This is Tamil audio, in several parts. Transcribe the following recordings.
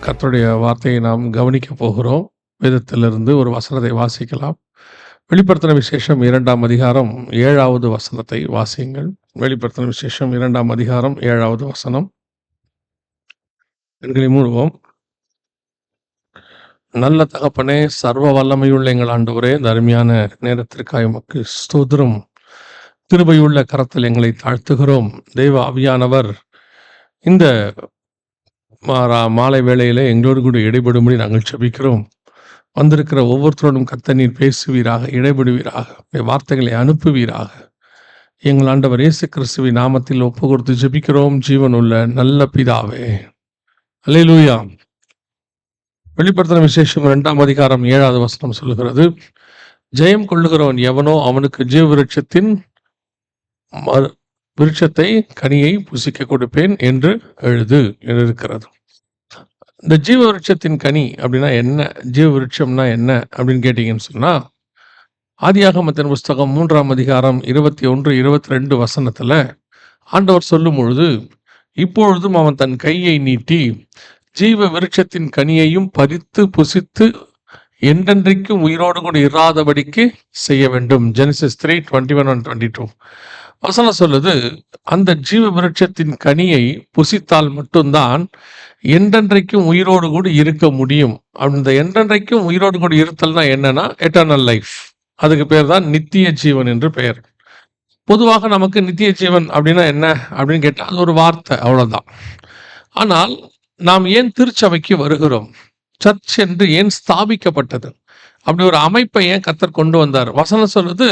கர்த்தருடைய வார்த்தையை நாம் கவனிக்கப் போகிறோம். வேதத்திலிருந்து ஒரு வசனத்தை வாசிக்கலாம். வெளிப்படுத்தின விசேஷம் 2ஆம் அதிகாரம் 7வது வசனத்தை வாசியுங்கள். வெளிப்படுத்தின விசேஷம் 2ஆம் அதிகாரம் 7வது வசனம். எங்களை மூடுவோம். நல்ல தகப்பனே, சர்வ வல்லமையுள்ள எங்கள் ஆண்டவரே, இந்த அருமையான நேரத்திற்காக உமக்கு ஸ்தோத்திரம். கிருபையுள்ள கரத்தில் எங்களை தாழ்த்துகிறோம். தெய்வ ஆவியானவர் இந்த மாலை வேளையிலே எங்களோடு கூட இடைபடும்படி நாங்கள் ஜெபிக்கிறோம். வந்திருக்கிற ஒவ்வொருத்தரோடும் கர்த்தர் நீர் பேசுவீராக, இடைபடுவீராக, வார்த்தைகளை அனுப்புவீராக. எங்கள் ஆண்டவர் இயேசு கிறிஸ்துவின் நாமத்தில் ஒப்பு கொடுத்து ஜெபிக்கிறோம் ஜீவனுள்ள நல்ல பிதாவே. அல்லேலூயா. வெளிப்படுத்தின விசேஷம் 2ஆம் அதிகாரம் 7வது வசனம் சொல்லுகிறது, ஜெயம் கொள்ளுகிறவன் எவனோ அவனுக்கு ஜீவ விருட்சத்தின் விருட்சத்தை கனியை புசிக்க கொடுப்பேன் என்று எழுது இருக்கிறது. இந்த ஜீவ விருட்சத்தின் கனி அப்படின்னா என்ன, ஜீவ விருட்சம்னா என்ன அப்படின்னு கேட்டீங்கன்னு சொன்னா, ஆதியாகமத்தின் புஸ்தகம் 3ஆம் அதிகாரம் 21, 22 வசனத்துல ஆண்டவர் சொல்லும் பொழுது, இப்பொழுதும் அவன் தன் கையை நீட்டி ஜீவ விருட்சத்தின் கனியையும் பறித்து புசித்து என்றென்றைக்கும் உயிரோடு கூட இராதபடிக்கு செய்ய வேண்டும். ஜெனசிஸ் 3:21 and 22 வசனம் சொல்லுது, அந்த ஜீவ விருட்சத்தின் கனியை புசித்தால் மட்டும்தான் என்றென்றைக்கும் உயிரோடு கூட இருக்க முடியும். அந்த என்றென்றைக்கும் உயிரோடு கூட இருத்தல்னா என்னன்னா எட்டர்னல் லைஃப். அதுக்கு பேர் தான் நித்திய ஜீவன் என்று பெயர். பொதுவாக நமக்கு நித்திய ஜீவன் அப்படின்னா என்ன அப்படின்னு கேட்டால் அது ஒரு வார்த்தை, அவ்வளவுதான். ஆனால் நாம் ஏன் திருச்சபைக்கு வருகிறோம்? சர்ச் என்று ஏன் ஸ்தாபிக்கப்பட்டது? அப்படி ஒரு அமைப்பை ஏன் கர்த்தர் கொண்டு வந்தார்? வசனம் சொல்லுது,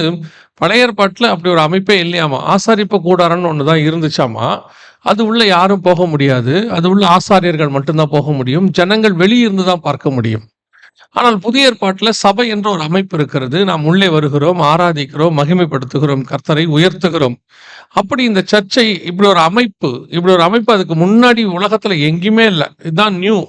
பழைய ஏற்பாட்டில் அப்படி ஒரு அமைப்பே இல்லையாமா. ஆசாரிப்பு கூடாரம்னு ஒன்று தான் இருந்துச்சாமா. அது உள்ள யாரும் போக முடியாது. அது உள்ள ஆசாரியர்கள் மட்டும்தான் போக முடியும். ஜனங்கள் வெளியிருந்து தான் பார்க்க முடியும். ஆனால் புதிய ஏற்பாட்டில் சபை என்ற ஒரு அமைப்பு இருக்கிறது. நாம் உள்ளே வருகிறோம், ஆராதிக்கிறோம், மகிமைப்படுத்துகிறோம், கர்த்தரை உயர்த்துகிறோம். அப்படி இந்த சர்ச்சை இப்படி ஒரு அமைப்பு அதுக்கு முன்னாடி உலகத்துல எங்கேயுமே இல்லை. இதுதான் நியூ.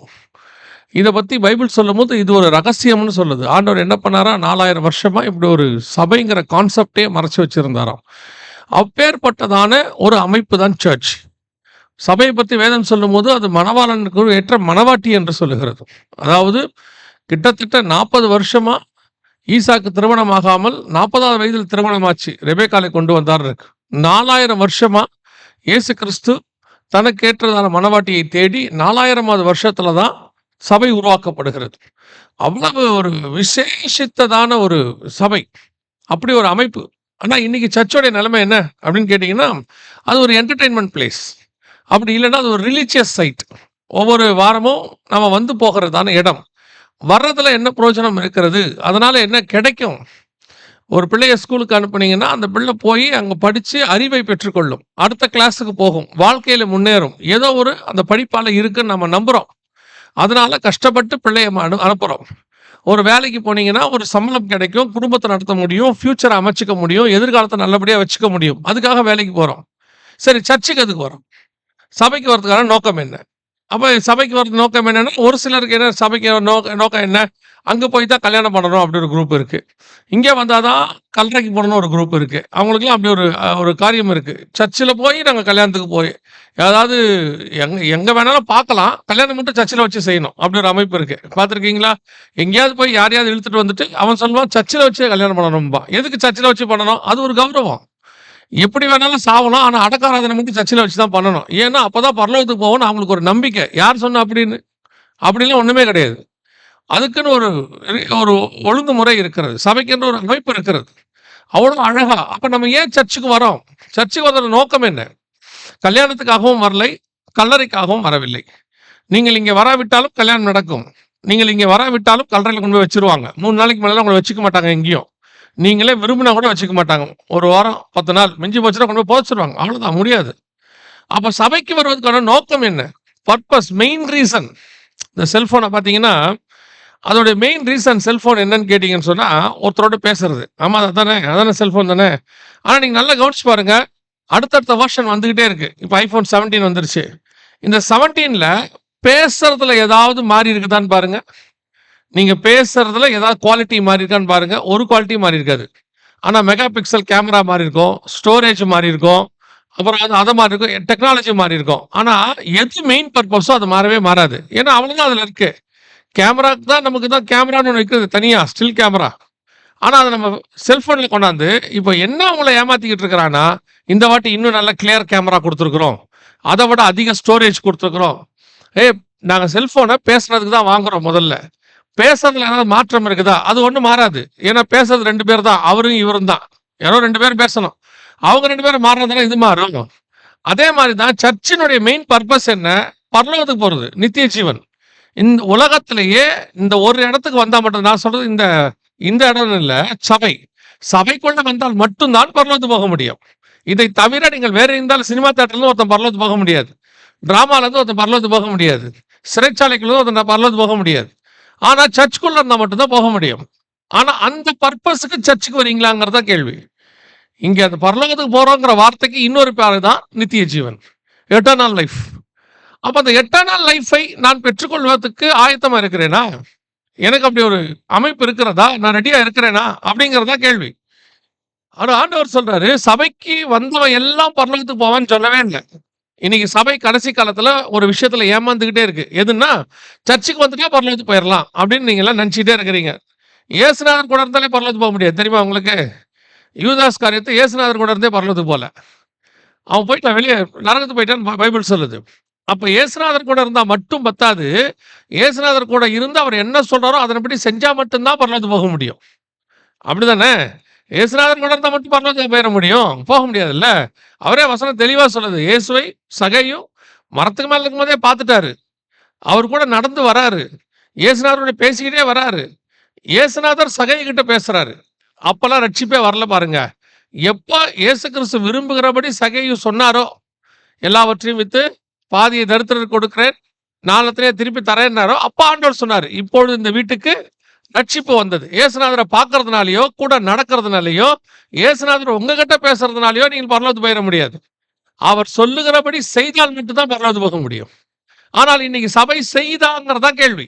இதை பத்தி பைபிள் சொல்லும் போது இது ஒரு ரகசியம்னு சொல்லுது. ஆண்டவர் என்ன பண்ணாரா, 4000 வருஷமா இப்படி ஒரு சபைங்கிற கான்செப்டே மறைச்சு வச்சிருந்தாராம். அப்பேற்பட்டதான ஒரு அமைப்பு தான் சர்ச். சபையை பத்தி வேதம் சொல்லும் போது அது மணவாளனுக்கு ஏற்ற மணவாட்டி என்று சொல்லுகிறது. அதாவது கிட்டத்தட்ட 40 வருஷமா ஈசாக்கு திருமணமாகாமல் 40வது வயதில் திருமணமாச்சு, ரெபேக்காலை கொண்டு வந்தார் இருக்கு. 4000 வருஷமா இயேசு கிறிஸ்து தனக்கு ஏற்றதான மணவாட்டியை தேடி 4000வது வருஷத்துல தான் சபை உருவாக்கப்படுகிறது. அவ்வளவு ஒரு விசேஷித்ததான ஒரு சபை, அப்படி ஒரு அமைப்பு. ஆனா இன்னைக்கு சர்ச்சோடைய நிலைமை என்ன அப்படின்னு கேட்டீங்கன்னா, அது ஒரு என்டர்டெயின்மெண்ட் பிளேஸ். அப்படி இல்லைன்னா அது ஒரு ரிலீஜியஸ் சைட். ஒவ்வொரு வாரமும் நம்ம வந்து போகிறதான இடம். வர்றதுல என்ன பிரயோஜனம் இருக்கிறது? அதனால என்ன கிடைக்கும்? ஒரு பிள்ளைய ஸ்கூலுக்கு அனுப்புனீங்கன்னா அந்த பிள்ளை போய் அங்கே படித்து அறிவை பெற்றுக்கொள்ளும், அடுத்த கிளாஸுக்கு போகும், வாழ்க்கையில் முன்னேறும். ஏதோ ஒரு அந்த படிப்பால் இருக்குன்னு நம்ம நம்புகிறோம். அதனால கஷ்டப்பட்டு பிள்ளைய அனுப்புகிறோம். ஒரு வேலைக்கு போனீங்கன்னா ஒரு சம்பளம் கிடைக்கும், குடும்பத்தை நடத்த முடியும், ஃபியூச்சரை அமைச்சிக்க முடியும், எதிர்காலத்தை நல்லபடியாக வச்சுக்க முடியும். அதுக்காக வேலைக்கு போகிறோம். சரி, சர்ச்சுக்கு எதுக்கு வரோம்? சபைக்கு வர்றதுக்கான நோக்கம் என்ன? அப்போ சபைக்கு வர்றது நோக்கம் என்னன்னா, ஒரு சிலருக்கு என்ன சபைக்கு நோக்கம் என்ன, அங்கே போய் தான் கல்யாணம் பண்ணணும் அப்படி ஒரு குரூப் இருக்குது. இங்கே வந்தால் தான் கல்லறைக்கு போகணும்னு ஒரு குரூப் இருக்குது. அவங்களுக்குலாம் அப்படி ஒரு காரியம் இருக்குது. சர்ச்சில் போய் நாங்கள் கல்யாணத்துக்கு போய் ஏதாவது எங்கே வேணாலும் பார்க்கலாம், கல்யாணம் மட்டும் சர்ச்சில் வச்சு செய்யணும் அப்படி ஒரு அமைப்பு இருக்குது. பார்த்துருக்கீங்களா? எங்கேயாவது போய் யாரையாவது இழுத்துட்டு வந்துட்டு அவன் சொல்லுவான் சர்ச்சில் வச்சு கல்யாணம் பண்ணணும்பா. எதுக்கு சர்ச்சில் வச்சு பண்ணணும்? அது ஒரு கௌரவம். எப்படி வேணாலும் சாவலாம், ஆனால் அடக்காராதனை மட்டும் சர்ச்சில் வச்சு தான் பண்ணணும். ஏன்னா அப்போ தான் பரலோகத்துக்கு போகணும் அவங்களுக்கு ஒரு நம்பிக்கை. யார் சொன்னா அப்படின்னு? அப்படிலாம் ஒன்றுமே கிடையாது. அதுக்குன்னு ஒரு ஒழுங்குமுறை இருக்கிறது. சபைக்குன்ற ஒரு அமைப்பு இருக்கிறது. அவ்வளோ அழகா. அப்போ நம்ம ஏன் சர்ச்சுக்கு வரோம்? சர்ச்சுக்கு வர நோக்கம் என்ன? கல்யாணத்துக்காகவும் வரலை, கல்லறைக்காகவும் வரவில்லை. நீங்கள் இங்கே வராவிட்டாலும் கல்யாணம் நடக்கும். நீங்கள் இங்கே வராவிட்டாலும் கல்லறையில் கொண்டு போய் வச்சிருவாங்க. 3 நாளைக்கு மேலே உங்களை வச்சுக்க மாட்டாங்க எங்கேயும். நீங்களே விரும்பினா கூட வச்சுக்க மாட்டாங்க. ஒரு வாரம் 10 நாள் மிஞ்சி போச்சுன்னா கொண்டு போய் புதைச்சிருவாங்க. அவ்வளோதான், முடியாது. அப்போ சபைக்கு வருவதற்கான நோக்கம் என்ன? Purpose, main reason. இந்த செல்ஃபோனை பார்த்தீங்கன்னா அதோடைய மெயின் ரீசன் செல்ஃபோன் என்னன்னு கேட்டிங்கன்னு சொன்னால், ஒருத்தரோட பேசுறது. ஆமாம், அதானே செல்ஃபோன் தானே. ஆனால் நீங்கள் நல்லா கவனிச்சு பாருங்க, அடுத்தடுத்த வெர்ஷன் வந்துக்கிட்டே இருக்கு. இப்போ iPhone 17 வந்துருச்சு. இந்த 17ல் பேசுறதுல ஏதாவது மாறி இருக்குதான்னு பாருங்க. நீங்க பேசுறதுல ஏதாவது குவாலிட்டி மாறி இருக்கான்னு பாருங்க. ஒரு குவாலிட்டி மாறி இருக்காது. ஆனா மெகா பிக்சல் கேமரா மாறி இருக்கும், ஸ்டோரேஜ் மாறி இருக்கும், அப்புறம் அது மாறி இருக்கும். டெக்னாலஜி மாறி இருக்கும். ஆனா, எது மெயின் பர்ப்பஸோ அது மாறவே மாறாது. ஏன்னா, அவ்வளோதான் அதுல இருக்கு. கேமராக்கு தான் நமக்கு தான் கேமரான்னு ஒண்ணு இருக்குது தனியா, ஸ்டில் கேமரா. ஆனா, அத நம்ம செல்ஃபோன்ல கொண்டாந்து, இப்போ என்ன உங்கள ஏமாத்திக்கிட்டு இருக்கிறான்னா, இந்த வாட்டி இன்னும் நல்ல கிளியர் கேமரா குடுத்துருக்குறோம். அத விட அதிக ஸ்டோரேஜ் குடுத்துருக்குறோம். ஏய் நாங்க செல்ஃபோன பேசுறதுக்கு தான் வாங்குறோம் முதல்ல. பேசுறதுல ஏதாவது மாற்றம் இருக்குதா? அது ஒண்ணும் மாறாது. ஏன்னா பேசுறது 2 பேர் தான். அவரும் இவரும் தான். யாரோ 2 பேரும் பேசணும். அவங்க 2 பேரும் மாறுனதால இது மாறும். அதே மாரி தான் சர்ச்சினுடைய மெயின் பர்ப்பஸ் என்ன? பரலோகத்துக்கு போறது. நித்திய ஜீவன். இந்த உலகத்திலேயே இந்த ஒரு இடத்துக்கு வந்தா மட்டும் நான் சொல்றது இந்த இந்த இடம் இல்ல, சபை. சபைக்குள்ள வந்தால் மட்டும் தான் பரலோகத்துக்கு போக முடியும். இதை தவிர நீங்கள் வேற எங்கேயாலும் சினிமா தியேட்டர்ல ஒருத்தன் பரலோகத்துக்கு போக முடியாது. டிராமால இருந்து ஒருத்தன் பரலோகத்துக்கு போக முடியாது. சிறைச்சாலைக்குள்ள ஒருத்தன் பரலோகத்துக்கு போக முடியாது. ஆனா சர்ச்சுக்குள்ள இருந்தா மட்டும் தான் போக முடியும். ஆனா அந்த பர்ப்பஸ்க்கு சர்ச்சுக்கு வரீங்களாங்கிறதா கேள்வி. இங்க அந்த பரலோகத்துக்கு போறோங்கிற வார்த்தைக்கு இன்னொரு பேரு தான் நித்திய ஜீவன். Eternal life. அப்ப அந்த எட்டர்னல் லைஃபை நான் பெற்றுக்கொள்வதற்கு ஆயத்தமா இருக்கிறேனா? எனக்கு அப்படி ஒரு அமைப்பு இருக்கிறதா? நான் ரெடியா இருக்கிறேனா? அப்படிங்கிறதா கேள்வி. ஆனா ஆண்டவர் சொல்றாரு, சபைக்கு வந்தவன் எல்லாம் பரலோகத்துக்கு போவான்னு சொல்லவே இல்ல. இன்னைக்கு சபை கடைசி காலத்துல ஒரு விஷயத்துல ஏமாந்துகிட்டே இருக்கு. எதுன்னா, சர்ச்சுக்கு வந்துட்டா பரலோகத்துக்கு போயிரலாம் அப்படின்னு நீங்க எல்லாம் நினைச்சுட்டே இருக்கிறீங்க. இயேசுநாதர் கூட இருந்தாலே பரலோகத்துக்கு போக முடியாது. தெரியுமா உங்களுக்கு? யூதாஸ் காரியத்தை இயேசுநாதர் கூட இருந்தே பரலோகத்துக்கு போல. அவன் போயிட்டான் வெளிய நரகத்துக்கு போயிட்டான்னு பைபிள் சொல்லுது. அப்ப இயேசுநாதர் கூட இருந்தா மட்டும் பத்தாது. இயேசுநாதர் கூட இருந்து அவர் என்ன சொல்றாரோ அதன்படி செஞ்சா மட்டும் தான் பரலோகத்துக்கு போக முடியும். அப்படிதானே? இயேசுநாதர் கூட இருந்தா மட்டும் பரலோகத்துக்கு போயிற முடியும். போக முடியாதுல்ல. அவரே வசனம் தெளிவா சொல்லுது. இயேசுவை சகையும் மரத்துக்கு மேல இருக்கும்போதே பார்த்துட்டாரு. அவர் கூட நடந்து வராரு. இயேசுநாதரோட பேசிக்கிட்டே வராரு. இயேசுநாதர் சகை கிட்ட பேசுறாரு. அப்பல்லாம் ரட்சிப்பே வரல பாருங்க. எப்ப இயேசு கிறிஸ்து விரும்புகிறபடி சகையு சொன்னாரோ, எல்லாவற்றையும் வித்து பாதியை தரித்திரருக்கு கொடுக்கிறேன், நாளத்திலே திருப்பி தரேன்னாரோ, அப்ப ஆண்டவர் சொன்னாரு. இப்பொழுது இந்த வீட்டுக்கு ரட்சிப்பு வந்தது. இயேசுநாதரை பார்க்கறதுனாலயோ, கூட நடக்கிறதுனாலயோ, இயேசுநாதர் உங்ககிட்ட பேசுறதுனாலயோ நீங்க பரலோகத்துக்கு போயிற முடியாது. அவர் சொல்லுகிறபடி செய்தால் மட்டும் தான் பரலோகத்துக்கு போக முடியும். ஆனால் இன்னைக்கு சபை செய்தாங்கிறதா கேள்வி.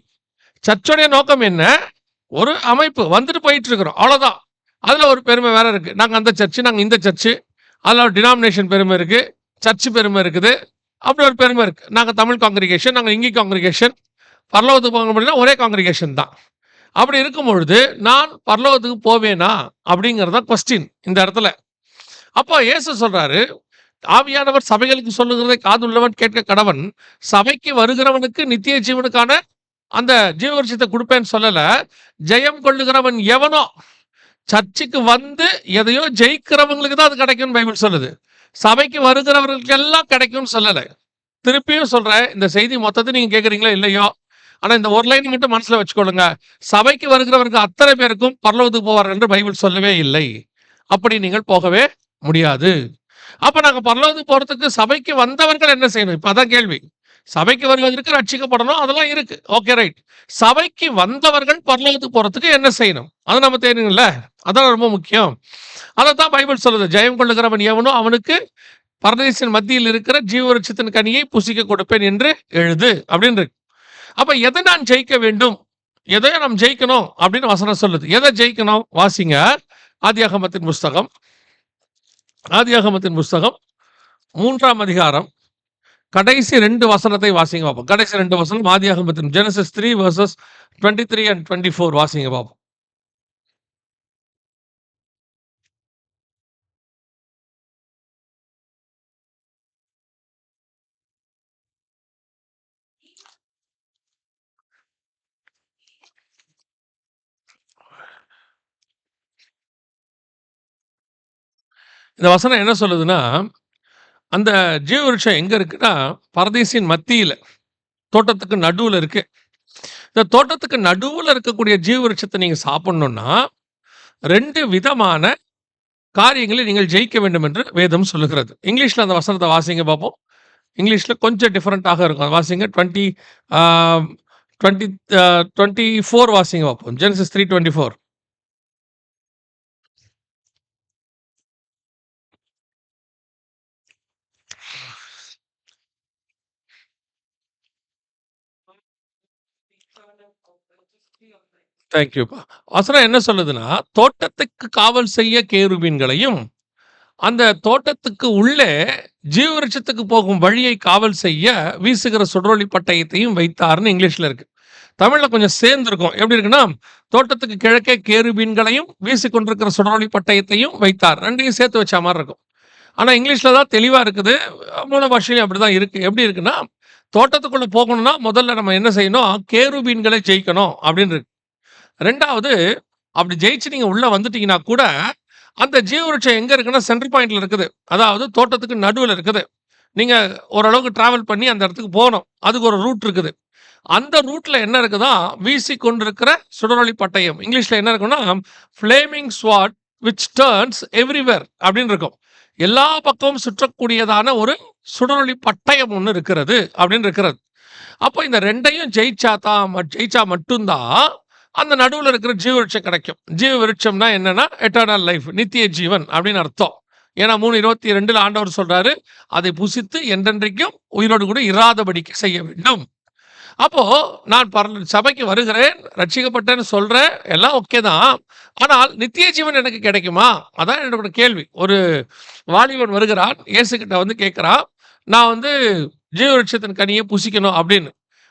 சர்ச்சுடைய நோக்கம் என்ன? ஒரு அமைப்பு வந்துட்டு போயிட்டு இருக்கிறோம். அவ்வளவுதான். அதுல ஒரு பெருமை வேற இருக்கு. நாங்க அந்த சர்ச்சு, நாங்க இந்த சர்ச்சு. அதுல ஒரு டினாமினேஷன் பெருமை இருக்கு. சர்ச் பெருமை இருக்குது. அப்படி ஒரு பெருமை இருக்கு. நாங்க தமிழ் காங்கிரிகேஷன், நாங்க இங்கி காங்கிரிகேஷன். பரலோகத்துக்கு போக முடியும்னா ஒரே காங்கிரிகேஷன் தான். அப்படி இருக்கும் பொழுது நான் பரலோகத்துக்கு போவேனா அப்படிங்கிறதா கொஸ்டின் இந்த இடத்துல. அப்போ இயேசு சொல்றாரு, ஆவியானவர் சபைகளுக்கு சொல்லுகிறதை காதுள்ளவன் கேட்க கடவன். சபைக்கு வருகிறவனுக்கு நித்திய ஜீவனுக்கான அந்த ஜீவவிருட்சத்தை கொடுப்பேன்னு சொல்லல. ஜெயம் கொள்ளுகிறவன் எவனோ, சர்ச்சுக்கு வந்து எதையோ ஜெயிக்கிறவங்களுக்கு தான் அது கிடைக்கும்னு பைபிள் சொல்லுது. சபைக்கு வருகிறவர்களுக்கு எல்லாம் கிடைக்கும்னு சொல்லல. திருப்பியும் சொல்றேன், இந்த செய்தி மொத்தத்தை நீங்க கேட்குறீங்களோ இல்லையோ, ஆனா இந்த ஒரு லைன் மட்டும் மனசுல வச்சுக்கொள்ளுங்க. சபைக்கு வருகிறவருக்கு அத்தனை பேருக்கும் பரலோகத்துக்கு போவார்கள் என்று பைபிள் சொல்லவே இல்லை. அப்படி நீங்கள் போகவே முடியாது. அப்ப நாங்க பரலோகத்துக்கு போறதுக்கு சபைக்கு வந்தவர்கள் என்ன செய்யணும்? இப்ப அதான் கேள்வி. சபைக்கு வருவதற்கு ரட்சிக்கப்படணும். அதெல்லாம் இருக்கு. Okay right. சபைக்கு வந்தவர்கள் பரலோகத்துக்கு போறதுக்கு என்ன செய்யணும்? அது நம்ம தெரியணும்ல. அதான் ரொம்ப முக்கியம். அதத்தான் பைபிள் சொல்லுது. ஜெயம் கொள்ளுகிறவன் எவனோ அவனுக்கு பரதேசின் மத்தியில் இருக்கிற ஜீவவிருட்சத்தின் கனியை புசிக்க கொடுப்பேன் என்று எழுது அப்படின்னு இருக்கு. அப்ப எதை நான் ஜெயிக்க வேண்டும்? எதை நாம் ஜெயிக்கணும் அப்படின்னு வசனம் சொல்லுது. எதை ஜெயிக்கணும்? வாசிங்க. ஆதியாகமத்தின் புஸ்தகம். ஆதியாகமத்தின் புஸ்தகம் 3ஆம் அதிகாரம் கடைசி 2 வசனத்தை வாசிங்க பார்ப்போம். கடைசி 2 வசனம் ஆதியாகமத்தின் ஜெனசிஸ் 3 வெர்சஸ் 23 and 24 வாசிங்க பார்ப்போம். இந்த வசனம் என்ன சொல்லுதுன்னா, அந்த ஜீவவிருட்சம் எங்க இருக்குன்னா, பரதீசின் மத்தியில, தோட்டத்துக்கு நடுவுல இருக்கு. இந்த தோட்டத்துக்கு நடுவுல இருக்கக்கூடிய ஜீவவிருட்சத்தை நீங்க சாப்பிடணும்னா, 2 விதமான காரியங்களை நீங்கள் ஜெயிக்க வேண்டும் என்று வேதம் சொல்லுகிறது. இங்கிலீஷ்ல அந்த வசனத்தை வாசிங்க பார்ப்போம். இங்கிலீஷ்ல கொஞ்சம் டிஃபரெண்டாக இருக்கும். அதை வாசிங்க. 20 ஆ 20 24 வாசிங்க பார்ப்போம். ஜெனசிஸ் 3:24. தேங்க் யூப்பா. வசனம் என்ன சொல்லுதுன்னா, தோட்டத்துக்கு காவல் செய்ய கேருபீன்களையும், அந்த தோட்டத்துக்கு உள்ளே ஜீவவிருட்சத்துக்கு போகும் வழியை காவல் செய்ய வீசுகிற சுடரொளி பட்டயத்தையும் வைத்தார்ன்னு இங்கிலீஷ்ல இருக்கு. தமிழ்ல கொஞ்சம் சேர்ந்திருக்கும். எப்படி இருக்குன்னா, தோட்டத்துக்கு கிழக்கே கேருபீன்களையும் வீசிக்கொண்டிருக்கிற சுடரொளி பட்டயத்தையும் வைத்தார். 2யும் சேர்த்து வச்ச மாரி இருக்கும். ஆனா இங்கிலீஷ்ல தான் தெளிவா இருக்குது. மூல பாஷையிலும் அப்படிதான் இருக்கு. எப்படி இருக்குன்னா, தோட்டத்துக்குள்ள போகணும்னா முதல்ல நம்ம என்ன செய்யணும்? கேருபீன்களை ஜெயிக்கணும் அப்படின்னு இருக்கு. 2வது அப்படி ஜெயிச்சு நீங்க உள்ள வந்துட்டீங்கன்னா கூட, அந்த ஜீவவிருட்சம் எங்க இருக்குன்னா சென்டர் பாயிண்ட்ல இருக்குது. அதாவது தோட்டத்துக்கு நடுவுல இருக்குது. நீங்க ஓரளவுக்கு டிராவல் பண்ணி அந்த இடத்துக்கு போணும். அதுக்கு ஒரு ரூட் இருக்குது. அந்த ரூட்ல என்ன இருக்குதா? வீசிக்கொண்டிருக்கிற சுடரொளி பட்டயம். இங்கிலீஷ்ல என்ன இருக்குன்னா, flaming sword which turns everywhere அப்படின்னு இருக்கும். எல்லா பக்கமும் சுற்றக்கூடியதான ஒரு சுடரொளி பட்டயம் ஒண்ணு இருக்கிறது அப்படின்னு இருக்கிறது. அப்போ இந்த 2யும் ஜெயிச்சா மட்டும்தான் அந்த நடுவுல இருக்கிற ஜீவவிருட்சம் கிடைக்கும். ஜீவவிருட்சம்னா என்னன்னா, எட்டர்னல் லைஃப், நித்திய ஜீவன் அப்படின்னு அர்த்தம். ஏன்னா 3:22 ஆண்டவர் சொல்றாரு, அதை புசித்து என்றென்றைக்கும் உயிரோடு கூட இராதபடிக்கு செய்ய வேண்டும். அப்போ நான் சபைக்கு வருகிறேன், ரட்சிக்கப்பட்டேன்னு சொல்றேன், எல்லாம் ஓகே தான். ஆனால் நித்திய ஜீவன் எனக்கு கிடைக்குமா? அதான் என்னோட கேள்வி. ஒரு வாலிபன் வருகிறான், இயேசுகிட்ட வந்து கேட்கிறான், நான் வந்து ஜீவவிருட்சத்தின் கனியை புசிக்கணும் அப்படின்னு.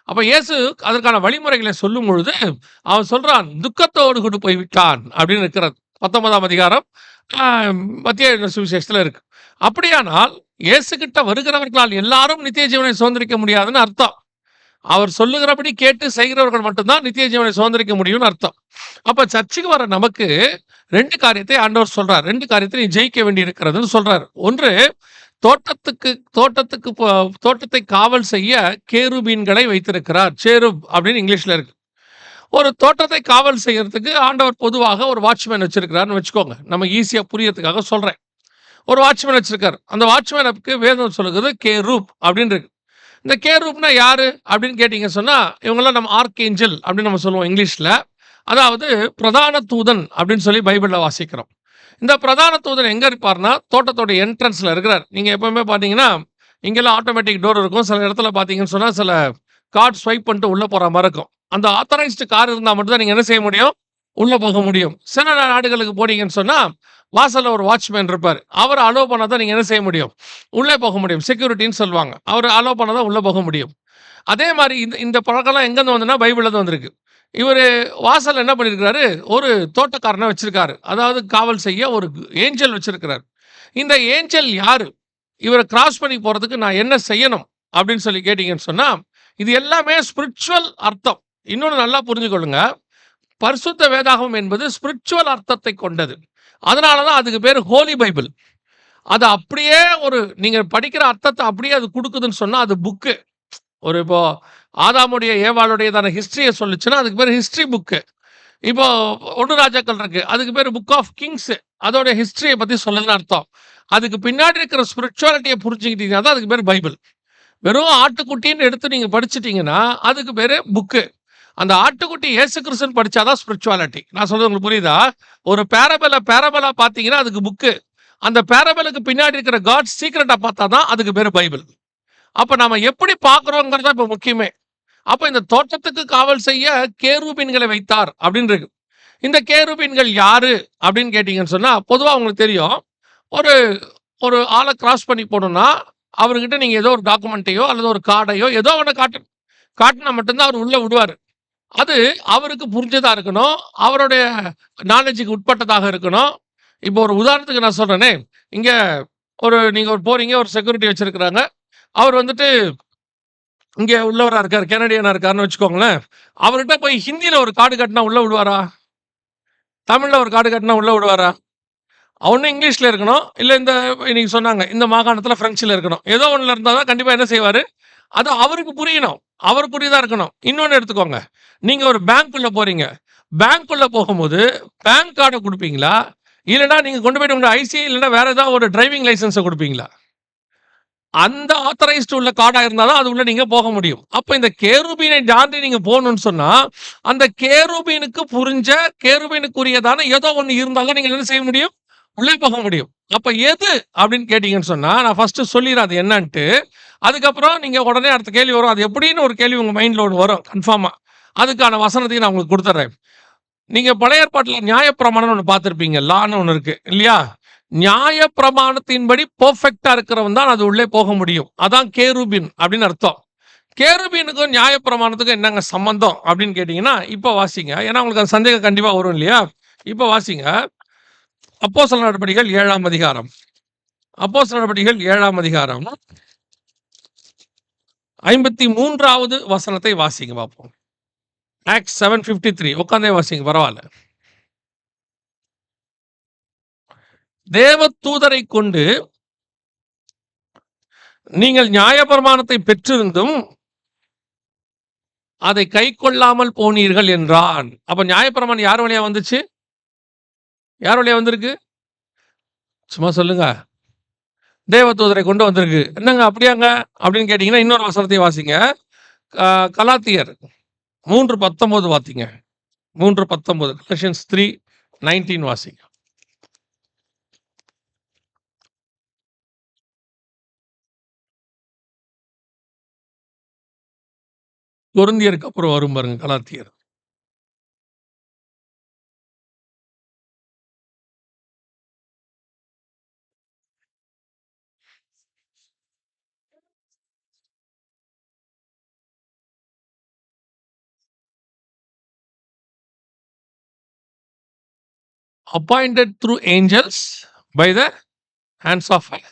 அப்ப இயேசு அதற்கான வழிமுறைகளை சொல்லும் பொழுது, அவன் சொல்றான், துக்கத்தோடு கூட போய்விட்டான் அப்படின்னு இருக்கிறது. 19ஆம் அதிகாரம் மத்திய சுவிசேஷத்துல இருக்கு. அப்படியானால் இயேசு கிட்ட வருகிறவர்களால் எல்லாரும் நித்திய ஜீவனை சுதந்திரிக்க முடியாதுன்னு அர்த்தம். அவர் சொல்லுகிறபடி கேட்டு செய்கிறவர்கள் மட்டும்தான் நித்திய ஜீவனை சுதந்திரிக்க முடியும்னு அர்த்தம். அப்ப சர்ச்சுக்கு வர நமக்கு 2 காரியத்தை ஆண்டவர் சொல்றார். 2 காரியத்தை நீ ஜெயிக்க வேண்டி இருக்கிறதுன்னு சொல்றாரு. ஒன்று, தோட்டத்தை காவல் செய்ய கேருபீன்களை வைத்திருக்கிறார். சேருப் அப்படின்னு இங்கிலீஷ்ல இருக்கு. ஒரு தோட்டத்தை காவல் செய்யறதுக்கு ஆண்டவர் பொதுவாக ஒரு வாட்ச்மேன் வச்சிருக்கிறாருன்னு வச்சுக்கோங்க. நம்ம ஈஸியா புரியறதுக்காக சொல்றேன். ஒரு வாட்ச்மேன் வச்சிருக்காரு. அந்த வாட்ச்மேனுக்கு வேதம் சொல்லுகிறது கேரூப் அப்படின்னு இருக்கு. இந்த கேரூப்னா யாரு அப்படின்னு கேட்டீங்க சொன்னா, இவங்கெல்லாம் நம்ம ஆர்க்ஏஞ்சல் அப்படின்னு நம்ம சொல்லுவோம் இங்கிலீஷ்ல. அதாவது பிரதான தூதன் அப்படின்னு சொல்லி பைபிள்ல வாசிக்கிறோம். இந்த பிரதான தூதன் எங்க இருப்பார்னா, தோட்டத்தோட என்ட்ரன்ஸ்ல இருக்கிறார். நீங்க எப்பவுமே பாத்தீங்கன்னா, இங்கெல்லாம் ஆட்டோமேட்டிக் டோர் இருக்கும். சில இடத்துல பாத்தீங்கன்னு சொன்னா, சில கார்டு ஸ்வைப் பண்ணிட்டு உள்ள போற மாதிரி இருக்கும். அந்த ஆத்தரைஸ்டு கார் இருந்தா மட்டும் தான் நீங்க என்ன செய்ய முடியும்? உள்ள போக முடியும். சில நாடுகளுக்கு போனீங்கன்னு சொன்னா, வாசல்ல ஒரு வாட்ச்மேன் இருப்பாரு. அவர் அலோவ் பண்ணா தான் நீங்க என்ன செய்ய முடியும்? உள்ளே போக முடியும். செக்யூரிட்டின்னு சொல்லுவாங்க. அவர் அலோவ் பண்ணா தான் உள்ள போக முடியும். அதே மாரி இந்த பழக்கம்லாம் எங்கேருந்து வந்ததுன்னா, பைபிள்ல இருந்து வந்திருக்கு. இவரு வாசல்ல என்ன பண்ணியிருக்கிறாரு? ஒரு தோட்டக்காரனை வச்சிருக்காரு. அதாவது காவல் செய்ய ஒரு ஏஞ்சல் வச்சிருக்கிறார். இந்த ஏஞ்சல் யாரு? இவர கிராஸ் பண்ணி போறதுக்கு நான் என்ன செய்யணும்? அப்படின்னு சொல்லி கேட்டீங்கன்னு சொன்னா, இது எல்லாமே ஸ்பிரிச்சுவல் அர்த்தம். இன்னொன்னு நல்லா புரிஞ்சுக்கொள்ளுங்க. பரிசுத்த வேதாகமம் என்பது ஸ்பிரிச்சுவல் அர்த்தத்தை கொண்டது. அதனால தான் அதுக்கு பேரு ஹோலி பைபிள். அது அப்படியே நீங்க படிக்கிற அர்த்தத்தை அப்படியே அது குடுக்குதுன்னு சொன்னா, அது புக்கு. இப்போ ஆதாமுடைய ஏவாளுடையதான ஹிஸ்டரிய சொல்லுச்சுன்னா, அதுக்கு பேரு ஹிஸ்டரி புக்கு. இப்போ 1 ராஜாக்கள் இருக்கு. அதுக்கு பேரு புக் ஆஃப் கிங்ஸ். அதோட ஹிஸ்டரிய பத்தி சொல்லுதுன்னு அர்த்தம். அதுக்கு பின்னாடி இருக்கிற ஸ்பிரிச்சுவாலிட்டிய புரிஞ்சுக்கிட்டீங்கன்னா தான் அதுக்கு பேரு பைபிள். வெறும் ஆட்டுக்குட்டின்னு எடுத்து நீங்க படிச்சுட்டீங்கன்னா, அதுக்கு பேரு புக்கு. அந்த ஆட்டுக்குட்டி இயேசு கிறிஸ்துன்னு படிச்சா தான் ஸ்பிரிச்சுவாலிட்டி. நான் சொல்றது உங்களுக்கு புரியுதா? ஒரு பேரபலா பார்த்தீங்கன்னா அதுக்கு புக்கு. அந்த பேரபலுக்கு பின்னாடி இருக்கிற காட் சீக்ரெட்டா பார்த்தா தான் அதுக்கு பேரு பைபிள். அப்ப நாம எப்படி பார்க்கிறோங்கிறது தான் இப்ப முக்கியமே. அப்ப இந்த தோட்டத்துக்கு காவல் செய்ய கேருபீன்களை வைத்தார் அப்படின்னு இருக்கு. இந்த கேருபீன்கள் யாரு அப்படின்னு கேட்டீங்கன்னு சொன்னா, பொதுவா உங்களுக்கு தெரியும். ஒரு ஒரு ஆளை கிராஸ் பண்ணி போகணும்னா, அவர்கிட்ட நீங்க ஏதோ ஒரு டாக்குமெண்ட்டையோ அல்லது ஒரு கார்டையோ ஏதோ ஒண்ணு காட்டினா மட்டும்தான் அவர் உள்ள விடுவாரு. அது அவருக்கு புரிஞ்சதா இருக்கணும். அவருடைய நாலேஜுக்கு உட்பட்டதாக இருக்கணும். இப்போ ஒரு உதாரணத்துக்கு நான் சொல்றேனே, இங்க நீங்க போறீங்க, ஒரு செக்யூரிட்டி வச்சிருக்கிறாங்க. அவர் வந்துட்டு இங்க உள்ளவரா இருக்காரு, கனடியனா இருக்காருன்னு வச்சுக்கோங்களேன். அவர்கிட்ட போய் ஹிந்தியில ஒரு கார்டு காட்டினா உள்ள விடுவாரா? தமிழ்ல ஒரு கார்டு காட்டினா உள்ள விடுவாரா? ஒண்ணு இங்கிலீஷ்ல இருக்கணும். இல்ல இன்னைக்கு சொன்னாங்க, இந்த மாகாணத்துல பிரெஞ்சுல இருக்கணும். ஏதோ ஒண்ணுல இருந்தா தான் கண்டிப்பா என்ன செய்வாரு? அது அவருக்கு புரியணும். அவருக்குரியதா இருக்கணும். இன்னொன்னு எடுத்துக்கோங்க. நீங்க ஒரு பேங்க்குள்ள போறீங்க. பேங்க்குள்ள போகும்போது பேங்க் கார்ட குடுப்பீங்களா? இல்லன்னா நீங்க கொண்டு போயிட்டு உங்க ஐசி இல்லன்னா வேற ஏதாவது ஒரு டிரைவிங் லைசென்ஸ குடுப்பீங்களா? அந்த ஆத்தரைஸ்டு உள்ள கார்டா இருந்தா தான் அது உள்ள நீங்க போக முடியும். அப்ப இந்த கேருபீனை தாண்டி நீங்க போகணும்னு சொன்னா, அந்த கேருபீனுக்குரியதான ஏதோ ஒண்ணு இருந்தா தான் நீங்க என்ன செய்ய முடியும்? உள்ளே போக முடியும். அப்ப எது அப்படின்னு கேட்டீங்கன்னு சொன்னா, நான் ஃபர்ஸ்ட் சொல்லிடுறேன் அது என்னன்ட்டு. அதுக்கப்புறம் நீங்க உடனே அடுத்த கேள்வி வரும். அது எப்படின்னு ஒரு கேள்வி உங்க மைண்ட்ல ஒண்ணு வரும் கன்ஃபார்மா. அதுக்கான வசனத்தையும் நான் உங்களுக்கு குடுத்துர்றேன். நீங்க பழைய ஏற்பாட்டுல நியாயப்பிரமாணம்னு ஒண்ணு பார்த்திருப்பீங்க. லான்னு ஒண்ணு இருக்கு இல்லையா? நியாய பிரமாணத்தின்படி பெர்ஃபெக்ட்டா இருக்கிறவன் தான் அது உள்ளே போக முடியும். அதான் கேருபீன் அப்படின்னு அர்த்தம். கேருபீனுக்கும் நியாய பிரமாணத்துக்கும் என்னங்க சம்பந்தம் அப்படின்னு கேட்டீங்கன்னா, இப்ப வாசிங்க. ஏன்னா உங்களுக்கு அந்த சந்தேகம் கண்டிப்பா வரும் இல்லையா? இப்ப வாசிங்க. அப்போஸ்தலர் நடபடிகள் 7ஆம் அதிகாரம். அப்போஸ்தலர் நடபடிகள் 7ஆம் அதிகாரம் 53வது வசனத்தை வாசிங்க பார்ப்போம். ஆக்ட்ஸ் 7:53 உட்கார்ந்தே வாசிங்க பரவாயில்ல. தேவதூதரை கொண்டு நீங்கள் நியாயப்பிரமாணத்தை பெற்றிருந்தும் அதை கைக்கொள்ளாமல் போனீர்கள் என்றான். அப்ப நியாயப்பிரமாணம் யார் வழியா வந்துச்சு? யார் வழியா வந்திருக்கு? சும்மா சொல்லுங்க. தேவதூதரை கொண்டு வந்திருக்கு. என்னங்க அப்படியாங்க அப்படின்னு கேட்டீங்கன்னா, இன்னொரு வசனத்தை வாசிங்க. கலாத்தியர் 3:19 வாசிங்க. 3:19 Colossians 3:19 வாசிங்க. கொரிந்தியருக்கு அப்புறம் வரும் பாருங்க கலாத்தியர். appointed through angels by the hands of fire.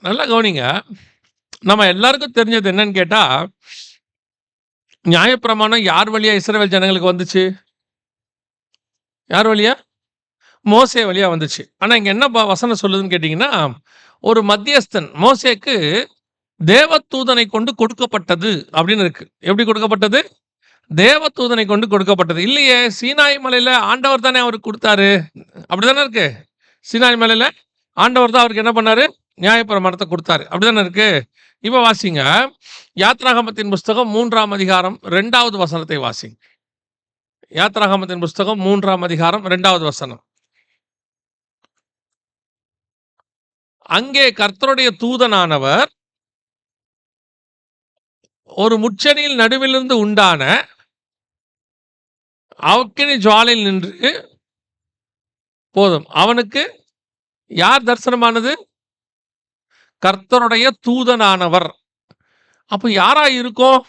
நல்லா கவனிங்க. நம்ம எல்லாருக்கும் தெரிஞ்சது என்னன்னு கேட்டா, நியாயப்பிரமாணம் யார் வழியா இஸ்ரவேல் ஜனங்களுக்கு வந்துச்சு? யார் வழியா? மோசே வழியா வந்துச்சு. ஆனா இங்க என்ன வசனம் சொல்லுதுன்னு கேட்டீங்கன்னா, ஒரு மத்தியஸ்தன் மோசேக்கு தேவதூதனை கொண்டு கொடுக்கப்பட்டது அப்படின்னு இருக்கு. எப்படி கொடுக்கப்பட்டது? தேவதூதனை கொண்டு கொடுக்கப்பட்டது. இல்லையே, சீனாய் மலையில ஆண்டவர் தானே அவருக்கு கொடுத்தாரு. அப்படிதானே இருக்கு. சீனாய் மலையில ஆண்டவர் தான் அவருக்கு என்ன பண்ணாரு? நியாயப்பிரமாணத்தை கொடுத்தாரு. அப்படிதானே இருக்கு. இப்ப வாசிங்க. யாத்ராகமத்தின் புஸ்தகம் 3ஆம் அதிகாரம் 2வது வசனத்தை வாசிங்க. யாத்ராகமத்தின் புஸ்தகம் 3ஆம் அதிகாரம் 2வது வசனம். அங்கே கர்த்தருடைய தூதனானவர் ஒரு முச்செடியில் நடுவிலிருந்து உண்டான அக்கினி ஜுவாலையில் நின்று போதும். அவனுக்கு யார் தரிசனமானது? கர்த்தருடைய தூதனானவர். அப்ப யாரா இருக்கும்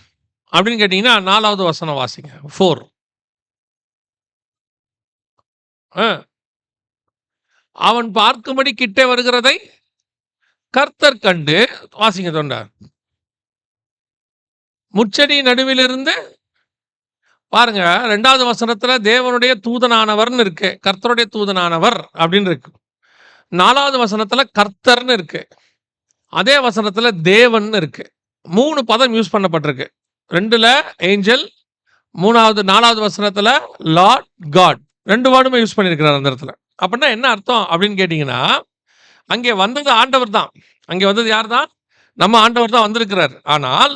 அப்படின்னு கேட்டீங்கன்னா, 4வது வசனம் வாசிங்க. 4. அவன் பார்க்கும்படி கிட்டே வருகிறதை கர்த்தர் கண்டு வாசிங்க தொண்டா. முச்செடி நடுவிலிருந்து பாருங்க. 2வது வசனத்துல தேவனுடைய தூதனானவர்னு இருக்கு, கர்த்தருடைய தூதனானவர் அப்படின்னு இருக்கு. 4வது வசனத்துல கர்த்தர்னு இருக்கு, அதே வசனத்துல தேவன் இருக்கு. 3 பதம் யூஸ் பண்ணப்பட்டிருக்கு. 2ல ஏஞ்சல், 4வது வசனத்துல லார்ட் காட். 2 வேர்டுமே யூஸ் பண்ணியிருக்கிறார் அந்த இடத்துல. அப்படின்னா என்ன அர்த்தம் அப்படின்னு கேட்டீங்கன்னா, அங்கே வந்தது ஆண்டவர் தான். அங்கே வந்தது யார் தான்? நம்ம ஆண்டவர் தான் வந்திருக்கிறார். ஆனால்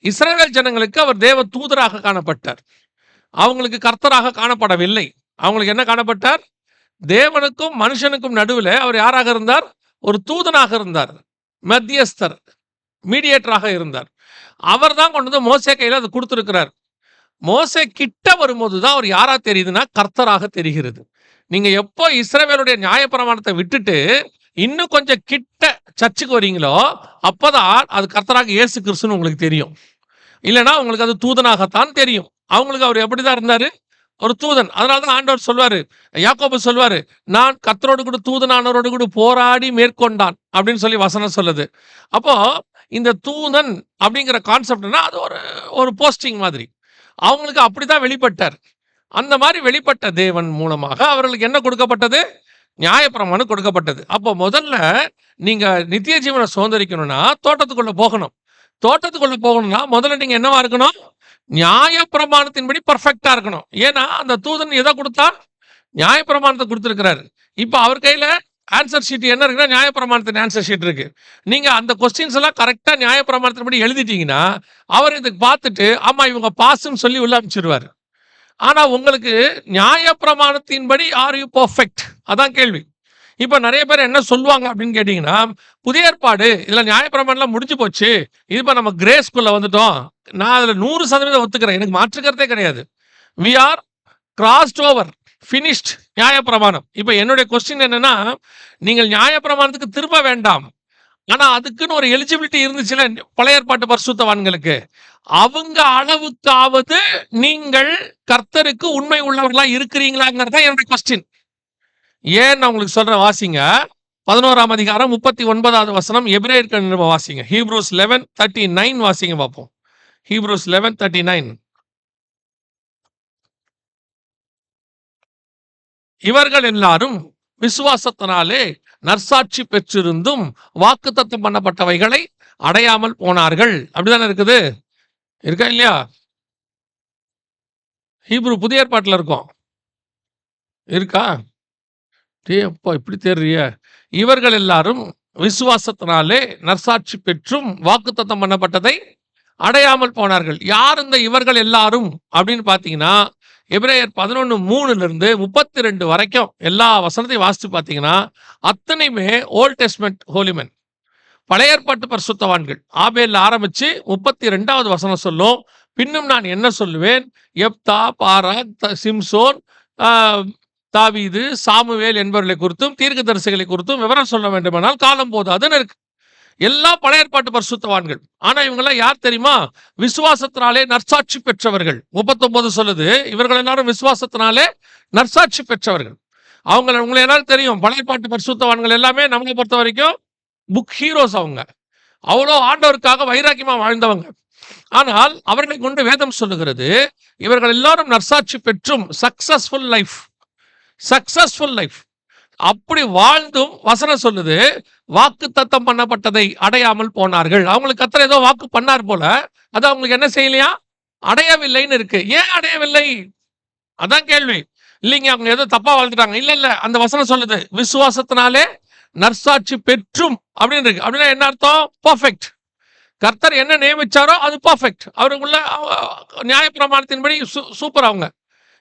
இஸ்ரவேல் ஜனங்களுக்கு அவர் தேவ தூதராக காணப்பட்டார். அவங்களுக்கு கர்த்தராக காணப்படவில்லை. அவங்களுக்கு என்ன காணப்பட்டார்? தேவனுக்கும் மனுஷனுக்கும் நடுவில் அவர் யாராக இருந்தார்? ஒரு தூதனாக இருந்தார், மத்தியஸ்தர், மீடியேட்டராக இருந்தார். அவர் தான் கொண்டு வந்து மோசே கையில் அதை கொடுத்துருக்கிறார். மோசே கிட்ட வரும்போது தான் அவர் யாரா தெரியுதுன்னா கர்த்தராக தெரிகிறது. நீங்க எப்போ இஸ்ரவேலுடைய நியாயப்பிரமாணத்தை விட்டுட்டு இன்னும் கொஞ்சம் கிட்ட சர்ச்சுக்கு வரீங்களோ அப்பதான் அது கர்த்தராக இயேசு கிறிஸ்துன்னு உங்களுக்கு தெரியும். இல்லைன்னா உங்களுக்கு அது தூதனாகத்தான் தெரியும். அவங்களுக்கு அவர் எப்படிதான் இருந்தாரு? ஒரு தூதன். அதனாலதான் ஆண்டவர் சொல்வாரு, யாக்கோபு சொல்வாரு, நான் கர்த்தரோடு கூட தூதனானவரோடு கூட போராடி மேற்கொண்டான் அப்படின்னு சொல்லி வசனம் சொல்லுது. அப்போ இந்த தூதன் அப்படிங்கிற கான்செப்ட்னா அது ஒரு போஸ்டிங் மாதிரி. அவங்களுக்கு அப்படிதான் வெளிப்பட்டார். அந்த மாதிரி வெளிப்பட்ட தேவன் மூலமாக அவர்களுக்கு என்ன கொடுக்கப்பட்டது? நியாயப்பிரமாணம் கொடுக்கப்பட்டது. அப்போ முதல்ல நீங்க நித்திய ஜீவனை சுதந்திரிக்கணும்னா தோட்டத்துக்குள்ள போகணும். தோட்டத்துக்குள்ள போகணும்னா முதல்ல நீங்க என்னவா இருக்கணும்? நியாயப்பிரமாணத்தின்படி பர்ஃபெக்டா இருக்கணும். ஏன்னா அந்த தூதன் எதை கொடுத்தா? நியாயப்பிரமாணத்தை கொடுத்திருக்கிறாரு. இப்போ அவர் கையில ஆன்சர் ஷீட் என்ன இருக்குன்னா நியாயப்பிரமாணத்தின் ஆன்சர் ஷீட் இருக்கு. நீங்க அந்த கொஸ்டின்ஸ் எல்லாம் கரெக்டா நியாயப்பிரமாணத்தின்படி எழுதிட்டீங்கன்னா அவர் இதுக்கு பார்த்துட்டு ஆமா இவங்க பாஸ்ன்னு சொல்லி உள்ள அமைச்சிருவாரு. ஆனா உங்களுக்கு நியாயப்பிரமாணத்தின்படி ஆர் யூ பெர்ஃபெக்ட்? அதான் கேள்வி. இப்ப நிறைய பேர் என்ன சொல்லுவாங்க அப்படின்னு கேட்டீங்கன்னா, புதிய ஏற்பாடு இதுல நியாயப்பிரமாணம் முடிஞ்சு போச்சு, இப்ப நம்ம கிரேஸ்குள்ள வந்துட்டோம். நான் அதுல 100% ஒத்துக்கிறேன், எனக்கு மாற்றுக்கிறதே கிடையாது. We are crossed over, finished நியாயப்பிரமாணம். இப்ப என்னுடைய கொஸ்டின் என்னன்னா, நீங்கள் நியாயப்பிரமாணத்துக்கு திரும்ப வேண்டாம். ஆனா அதுக்குன்னு ஒரு எலிஜிபிலிட்டி இருந்துச்சுல பழைய ஏற்பாட்டு பரிசுத்தவான்களுக்கு. அவங்க அளவுக்காவது நீங்கள் கர்த்தருக்கு உண்மை உள்ளவர்களா இருக்கிறீங்களாங்கிறது தான் என்னுடைய கொஸ்டின். ஏன் நான் உங்களுக்கு சொல்றேன், வாசிங்க. 11ஆம் அதிகாரம் 39வது வசனம், எபிரேயருக்கு நிருபம் வாசிங்க. ஹீப்ரூஸ் 11:39 வாசிங்க பார்ப்போம். ஹீப்ரூஸ் 11:39. இவர்கள் எல்லாரும் விசுவாசத்தினாலே நற்சாட்சி பெற்றிருந்தும் வாக்குத்தத்தம் பண்ணப்பட்டவைகளை அடையாமல் போனார்கள். அப்படிதானே இருக்குது, இருக்கா இல்லையா? ஹீப்ரு புதிய ஏற்பாட்டுல இருக்கும், இருக்கா? அப்பா இப்படி தேர்றிய. இவர்கள் எல்லாரும் விசுவாசத்தினாலே நற்சாட்சி பெற்றும் வாக்குத்தத்தம் பண்ணப்பட்டதை அடையாமல் போனார்கள். யார் இந்த இவர்கள் எல்லாரும் அப்படின்னு பாத்தீங்கன்னா, எபிரேயர் 11:3 32 வரைக்கும் எல்லா வசனத்தையும் வாசித்து பார்த்தீங்கன்னா, அத்தனையுமே ஓல்ட் டெஸ்ட்மென்ட் ஹோலிமென், பழைய ஏற்பாட்டு பரிசுத்தவான்கள். ஆபேல் ஆரம்பிச்சு 32வது வசனம் சொல்லும், பின்னும் நான் என்ன சொல்லுவேன், எப்தா, பாராக், சிம்சோன், தாவீது, சாமுவேல் என்பவர்களை குறித்தும் தீர்க்கதரிசிகளை குறித்தும் விவரம் சொல்ல வேண்டுமானால் காலம் போதாதுன்னு இருக்கு. எல்லா பழைய ஏற்பாட்டு பரிசுத்தவான்கள். ஆனா இவங்கெல்லாம் யார் தெரியுமா? விசுவாசத்தினாலே நற்சாட்சி பெற்றவர்கள். 39 சொல்லுது, இவர்கள் எல்லாரும் விசுவாசத்தினாலே நற்சாட்சி பெற்றவர்கள். உங்களை எல்லாரும் தெரியும், பழைய ஏற்பாட்டு பரிசுத்தவான்கள் எல்லாமே நம்மளை பொறுத்த வரைக்கும் புக் ஹீரோஸ். அவங்க அவ்வளோ ஆண்டவருக்காக வைராக்கியமா வாழ்ந்தவங்க. ஆனால் அவர்களை கொண்டு வேதம் சொல்லுகிறது, இவர்கள் எல்லாரும் நற்சாட்சி பெற்றும் சக்சஸ்ஃபுல் லைஃப் அப்படி வாழ்ந்தும் வசனம் சொல்லுது, வாக்கு தத்தம் பண்ணப்பட்டதை அடையாமல் போனார்கள். அவங்களுக்கு கர்த்தர் ஏதோ வாக்கு பண்ணார் போல, அது அவங்களுக்கு என்ன செய்யலையா, அடையவில்லைன்னு இருக்கு. ஏன் அடையவில்லை? அதான் கேள்வி. இல்லைங்க அவங்க ஏதோ தப்பா வாழ்ந்துட்டாங்க. இல்ல, அந்த வசனம் சொல்லுது விசுவாசத்தினாலே நற்சாட்சி பெற்றும் அப்படின்னு இருக்கு. அப்படின்னா என்ன அர்த்தம்? பர்ஃபெக்ட். கர்த்தர் என்ன நியமிச்சாரோ அது பர்ஃபெக்ட். அவருக்குள்ள நியாயப்பிரமாணத்தின்படி சூப்பர். அவங்க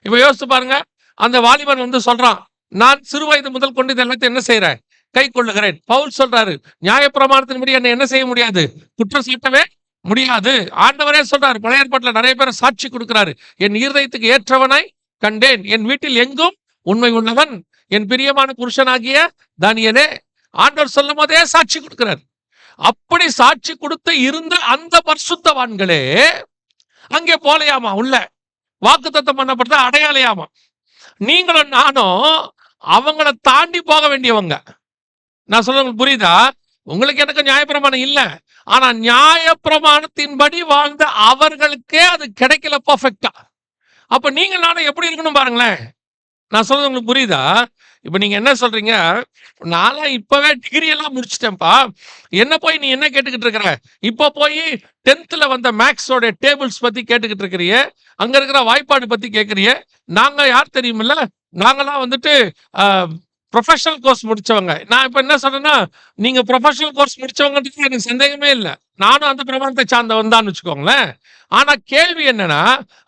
இப்ப யோசிச்சு பாருங்க, அந்த வாலிபன் வந்து சொல்றான், நான் சிறு வயது முதல் கொண்டு இது எல்லாத்தையும் என்ன செய்யறேன், கை கொள்ளுகிறேன். பவுல் சொல்றாரு, நியாயப்பிரமாணத்தின்படி என்ன என்ன செய்ய முடியாது, குற்றம் சாட்டவே முடியாது. ஆண்டவரே சொல்றாரு, பழைய ஏற்பாட்டுல நிறைய பேர் சாட்சி கொடுக்கிறாரு, என் இருதயத்துக்கு ஏற்றவனாய் கண்டேன், என் வீட்டில் எங்கும் உண்மை உள்ளவன், என் பிரியமான புருஷனாகிய தானியேலே. ஆண்டவர் சொல்லும் போதே சாட்சி கொடுக்கிறார். அப்படி சாட்சி கொடுத்து இருந்த அந்த பரிசுத்தவான்களே அங்கே போலையாமா, உள்ள வாக்குத்தத்தம் பண்ணப்பட்ட அடையாளையாமா. நீங்களும் நானும் அவங்கள தாண்டி போக வேண்டியவங்க. நான் சொல்றது புரியுதா? உங்களுக்கு எனக்கு நியாயப்பிரமாணம் இல்ல, ஆனா நியாயப்பிரமாணத்தின்படி வாழ்ந்த அவர்களுக்கே அது கிடைக்கல பர்ஃபெக்டா. அப்ப நீங்க நானும் எப்படி இருக்கணும் பாருங்களேன். நான் சொல்றது உங்களுக்கு புரியுதா? இப்ப நீங்க என்ன சொல்றீங்க, நான்லாம் இப்பவே டிகிரி எல்லாம் முடிச்சிட்டேன்ப்பா, என்ன போய் நீ என்ன கேட்டுக்கிட்டு இருக்கிற, இப்ப போய் 10th வந்த மேக்ஸோட டேபிள்ஸ் பத்தி கேட்டுக்கிட்டு இருக்கிறிய, அங்க இருக்கிற வாய்ப்பாடு பத்தி கேட்கறிய. நாங்க யார் தெரியுமில்ல, நாங்களாம் வந்துட்டு ப்ரொஃபஷனல் கோர்ஸ் முடிச்சவங்க. நான் இப்ப என்ன சொல்றேன்னா, நீங்க ப்ரொஃபஷனல் கோர்ஸ் முடிச்சவங்கன்றது எனக்கு சந்தேகமே இல்லை, நானும் அந்த பிரமாணத்தை சார்ந்தவன் தான் வச்சுக்கோங்களேன். ஆனா கேள்வி என்னன்னா,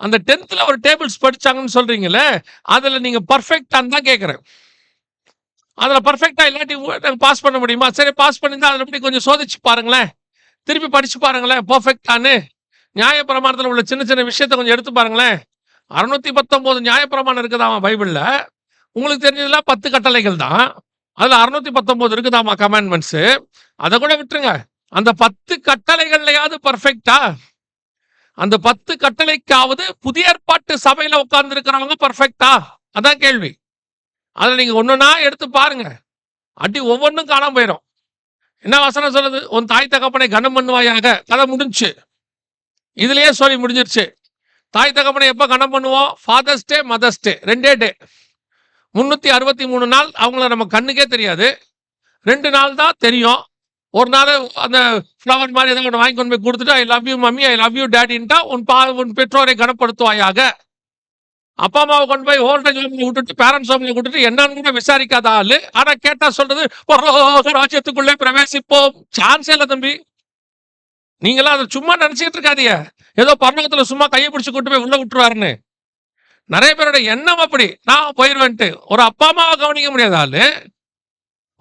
அந்த 10th ஒரு டேபிள்ஸ் படிச்சாங்கன்னு சொல்றீங்களே, அதுல நீங்க பர்ஃபெக்டான்னு தான் கேட்கிறேன். அதில் பர்ஃபெக்டா இல்லாட்டி பாஸ் பண்ண முடியுமா? சரி, பாஸ் பண்ணியிருந்தா அதில் எப்படி கொஞ்சம் சோதிச்சு பாருங்களேன், திருப்பி படிச்சு பாருங்களேன் பர்ஃபெக்டானு. நியாயப்பிரமாணத்தில் உள்ள சின்ன சின்ன விஷயத்தை கொஞ்சம் எடுத்து பாருங்களேன். 619 நியாயப்பிரமாணம் இருக்குதாமா பைபிளில். உங்களுக்கு தெரிஞ்சதுல 10 கட்டளைகள் தான், அதில் 619 இருக்குதாமா கமாண்ட்மெண்ட்ஸு. அதை கூட விட்டுருங்க, அந்த 10 கட்டளைகள்லையாவது பர்ஃபெக்டா? அந்த 10 கட்டளைக்காவது புதிய ஏற்பாட்டு சபையில் உட்கார்ந்து இருக்கிறவங்க பர்ஃபெக்டா? அதான் கேள்வி. அதில் நீங்கள் ஒன்றுனா எடுத்து பாருங்க, அடி ஒவ்வொன்றும் காணாம போயிடும். என்ன வசனம் சொல்லுது, உன் தாய் தகப்பனை கனம் பண்ணுவாயாக, கதை முடிஞ்சுச்சு. இதுலயே சொல்லி முடிஞ்சிருச்சு. தாய் தகப்பனை எப்போ கனம் பண்ணுவோம்? ஃபாதர்ஸ் டே, மதர்ஸ் டே, 2 டே. 363 நாள் அவங்கள நம்ம கண்ணுக்கே தெரியாது, 2 நாள் தான் தெரியும். ஒரு நாள் அந்த ஃப்ளவர் மாதிரி ஏதாவது ஒன்று வாங்கி கொண்டு போய் கொடுத்துட்டு, I love you mummy, I love you டேடின்ட்டா உன் பெற்றோரை கனப்படுத்துவாயாக. அப்பா அம்மாவை கொண்டு போய் ஓல்டேஜ் ஹோம்ல விட்டுட்டு, பேரண்ட்ஸ் ஹோம்ல விட்டுட்டு என்னன்னு கூட விசாரிக்காத ஆளு. ஆனா கேட்டா சொல்றது பரலோக ராஜ்யத்துக்குள்ளே பிரவேசிப்போம். சான்ஸே இல்லை தம்பி. நீங்களாம் அதை சும்மா நினைச்சுக்கிட்டு இருக்காதீங்க, ஏதோ பரலோகத்துல சும்மா கையை பிடிச்சு கொண்டு போய் உள்ள விட்டுருவாருன்னு. நிறைய பேரோட எண்ணம் அப்படி, நான் போயிடுவேன்ட்டு. ஒரு அப்பா அம்மாவை கவனிக்க முடியாத ஆளு,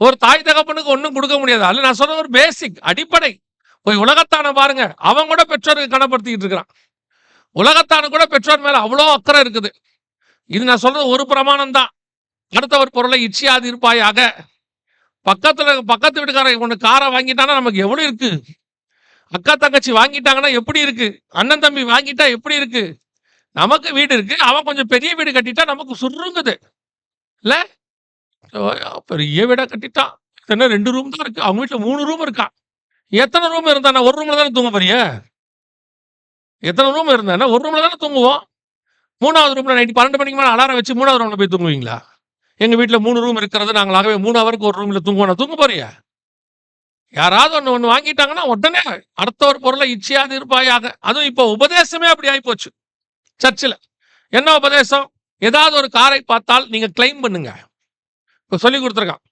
ஒரு தாய் தகப்பனுக்கு ஒன்றும் கொடுக்க முடியாத ஆளு. நான் சொல்ற ஒரு பேசிக் அடிப்படை. போய் உலகத்தான பாருங்க, அவன் கூட பெற்றோருக்கு கனப்படுத்திக்கிட்டு இருக்கிறான். உலகத்தான கூட பெற்றோர் மேல அவ்வளோ அக்கறை இருக்குது. இது நான் சொல்றது ஒரு பிரமாணம் தான். அடுத்தவர் பொருளை இச்சியாது இருப்பாயாக. பக்கத்து வீட்டுக்காரன் ஒன்று காரை வாங்கிட்டானா நமக்கு எவ்வளவு இருக்கு? அக்கா தங்கச்சி வாங்கிட்டாங்கன்னா எப்படி இருக்கு? அண்ணன் தம்பி வாங்கிட்டா எப்படி இருக்கு? நமக்கு வீடு இருக்கு, அவன் கொஞ்சம் பெரிய வீடு கட்டிட்டா நமக்கு சுருங்குது இல்ல? பெரிய வீடா கட்டிட்டான், என்ன 2 ரூம் தான் இருக்கு, அவங்க வீட்டுல 3 ரூம் இருக்கா. எத்தனை ரூம் இருந்தா நான் ஒரு ரூம்ல தானே தூங்க போறிய? எத்தனை ரூம் இருந்தா ஒரு ரூம்ல தானே தூங்குவோம். 3வது ரூம்ல நைட்டு 12 மணிக்கு மேலே அலாரம் வச்சு 3வது ரூம்ல போய் தூங்குவீங்களா? எங்க வீட்டில் 3 ரூம் இருக்கிறது, நாங்களாகவே 3 ஹவருக்கு ஒரு ரூம்ல தூங்குவோம். தூங்க போறிய? யாராவது ஒன்று வாங்கிட்டாங்கன்னா உடனே அடுத்தவர் பொருளை இச்சையாது இருப்பாயாக. அதுவும் இப்போ உபதேசமே அப்படி ஆகி போச்சு சர்ச்சில். என்ன உபதேசம்? ஏதாவது ஒரு காரை பார்த்தால் நீங்க கிளைம் பண்ணுங்க. இப்போ சொல்லி கொடுத்துருக்கான்,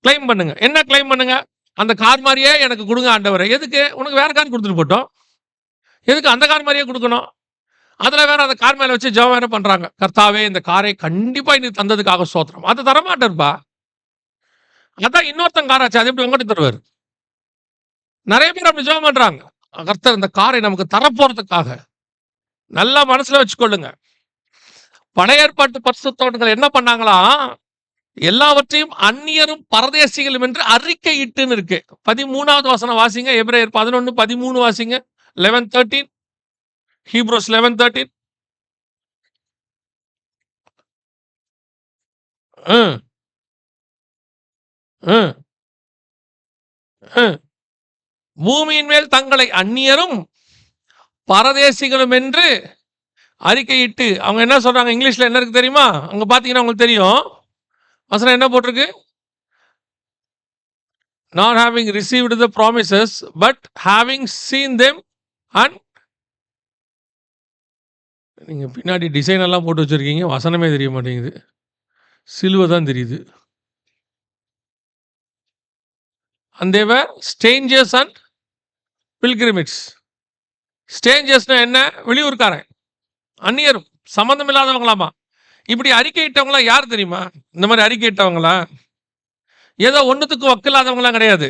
கிளைம் பண்ணுங்க. என்ன கிளைம் பண்ணுங்க? அந்த கார் மாதிரியே எனக்கு கொடுங்க ஆண்டவரை. எதுக்கு? உனக்கு வேற கார் கொடுத்துட்டு போட்டோம், எதுக்கு அந்த கார் மாதிரியே கொடுக்கணும்? அதுல வேற அந்த கார் மேல வச்சு ஜெபம் வேற பண்றாங்க, கர்த்தாவே இந்த காரை கண்டிப்பா நீ தந்ததுக்காக ஸ்தோத்திரம். அதை தரமாட்டேன்பா. அதான் இன்னொருத்தன் காராச்சு, அது எப்படி உங்ககிட்ட தருவார்? நிறைய பேர் அப்படி ஜெபம் பண்றாங்க, கர்த்தர் இந்த காரை நமக்கு தரப்போறதுக்காக. நல்லா மனசுல வச்சுக்கொள்ளுங்க. பழைய ஏற்பாட்டு பரிசுத்தவான்கள் என்ன பண்ணாங்களா? எல்லாவற்றையும் அந்நியரும் பரதேசிகளும் என்று அறிக்கையிட்டுன்னு இருக்கு. 13வது வசனம் வாசிங்க. எபிரேயர் 11:13 வாசிங்க. 11:13. ஹீப்ரூஸ் 11:13. பூமியின் மேல் தங்களை அந்நியரும் பரதேசிகளும் என்று அறிக்கையிட்டு, அவங்க என்ன சொல்றாங்க? இங்கிலீஷ்ல என்ன இருக்கு தெரியுமா? அங்க பாத்தீங்கன்னா உங்களுக்கு தெரியும், வசனம் என்ன போட்டிருக்கு? not having received the promises but having seen them and. நீங்க பின்னாடி டிசைன் எல்லாம் போட்டு வச்சிருக்கீங்க, வசனமே தெரிய மாட்டேங்குது, சிலுவை தான் தெரியுது. and they were strangers and pilgrims. ஸ்ட்ரேஞ்சர்ஸ்னா என்ன? வெளியூர்காரன், அந்நியரும், சம்பந்தம் இல்லாதவங்களாமா. இப்படி அறிக்கையிட்டவங்களா யார் தெரியுமா? இந்த மாதிரி அறிக்கையிட்டவங்களா ஏதோ ஒன்றுத்துக்கு வக்கில்லாதவங்களாம் கிடையாது.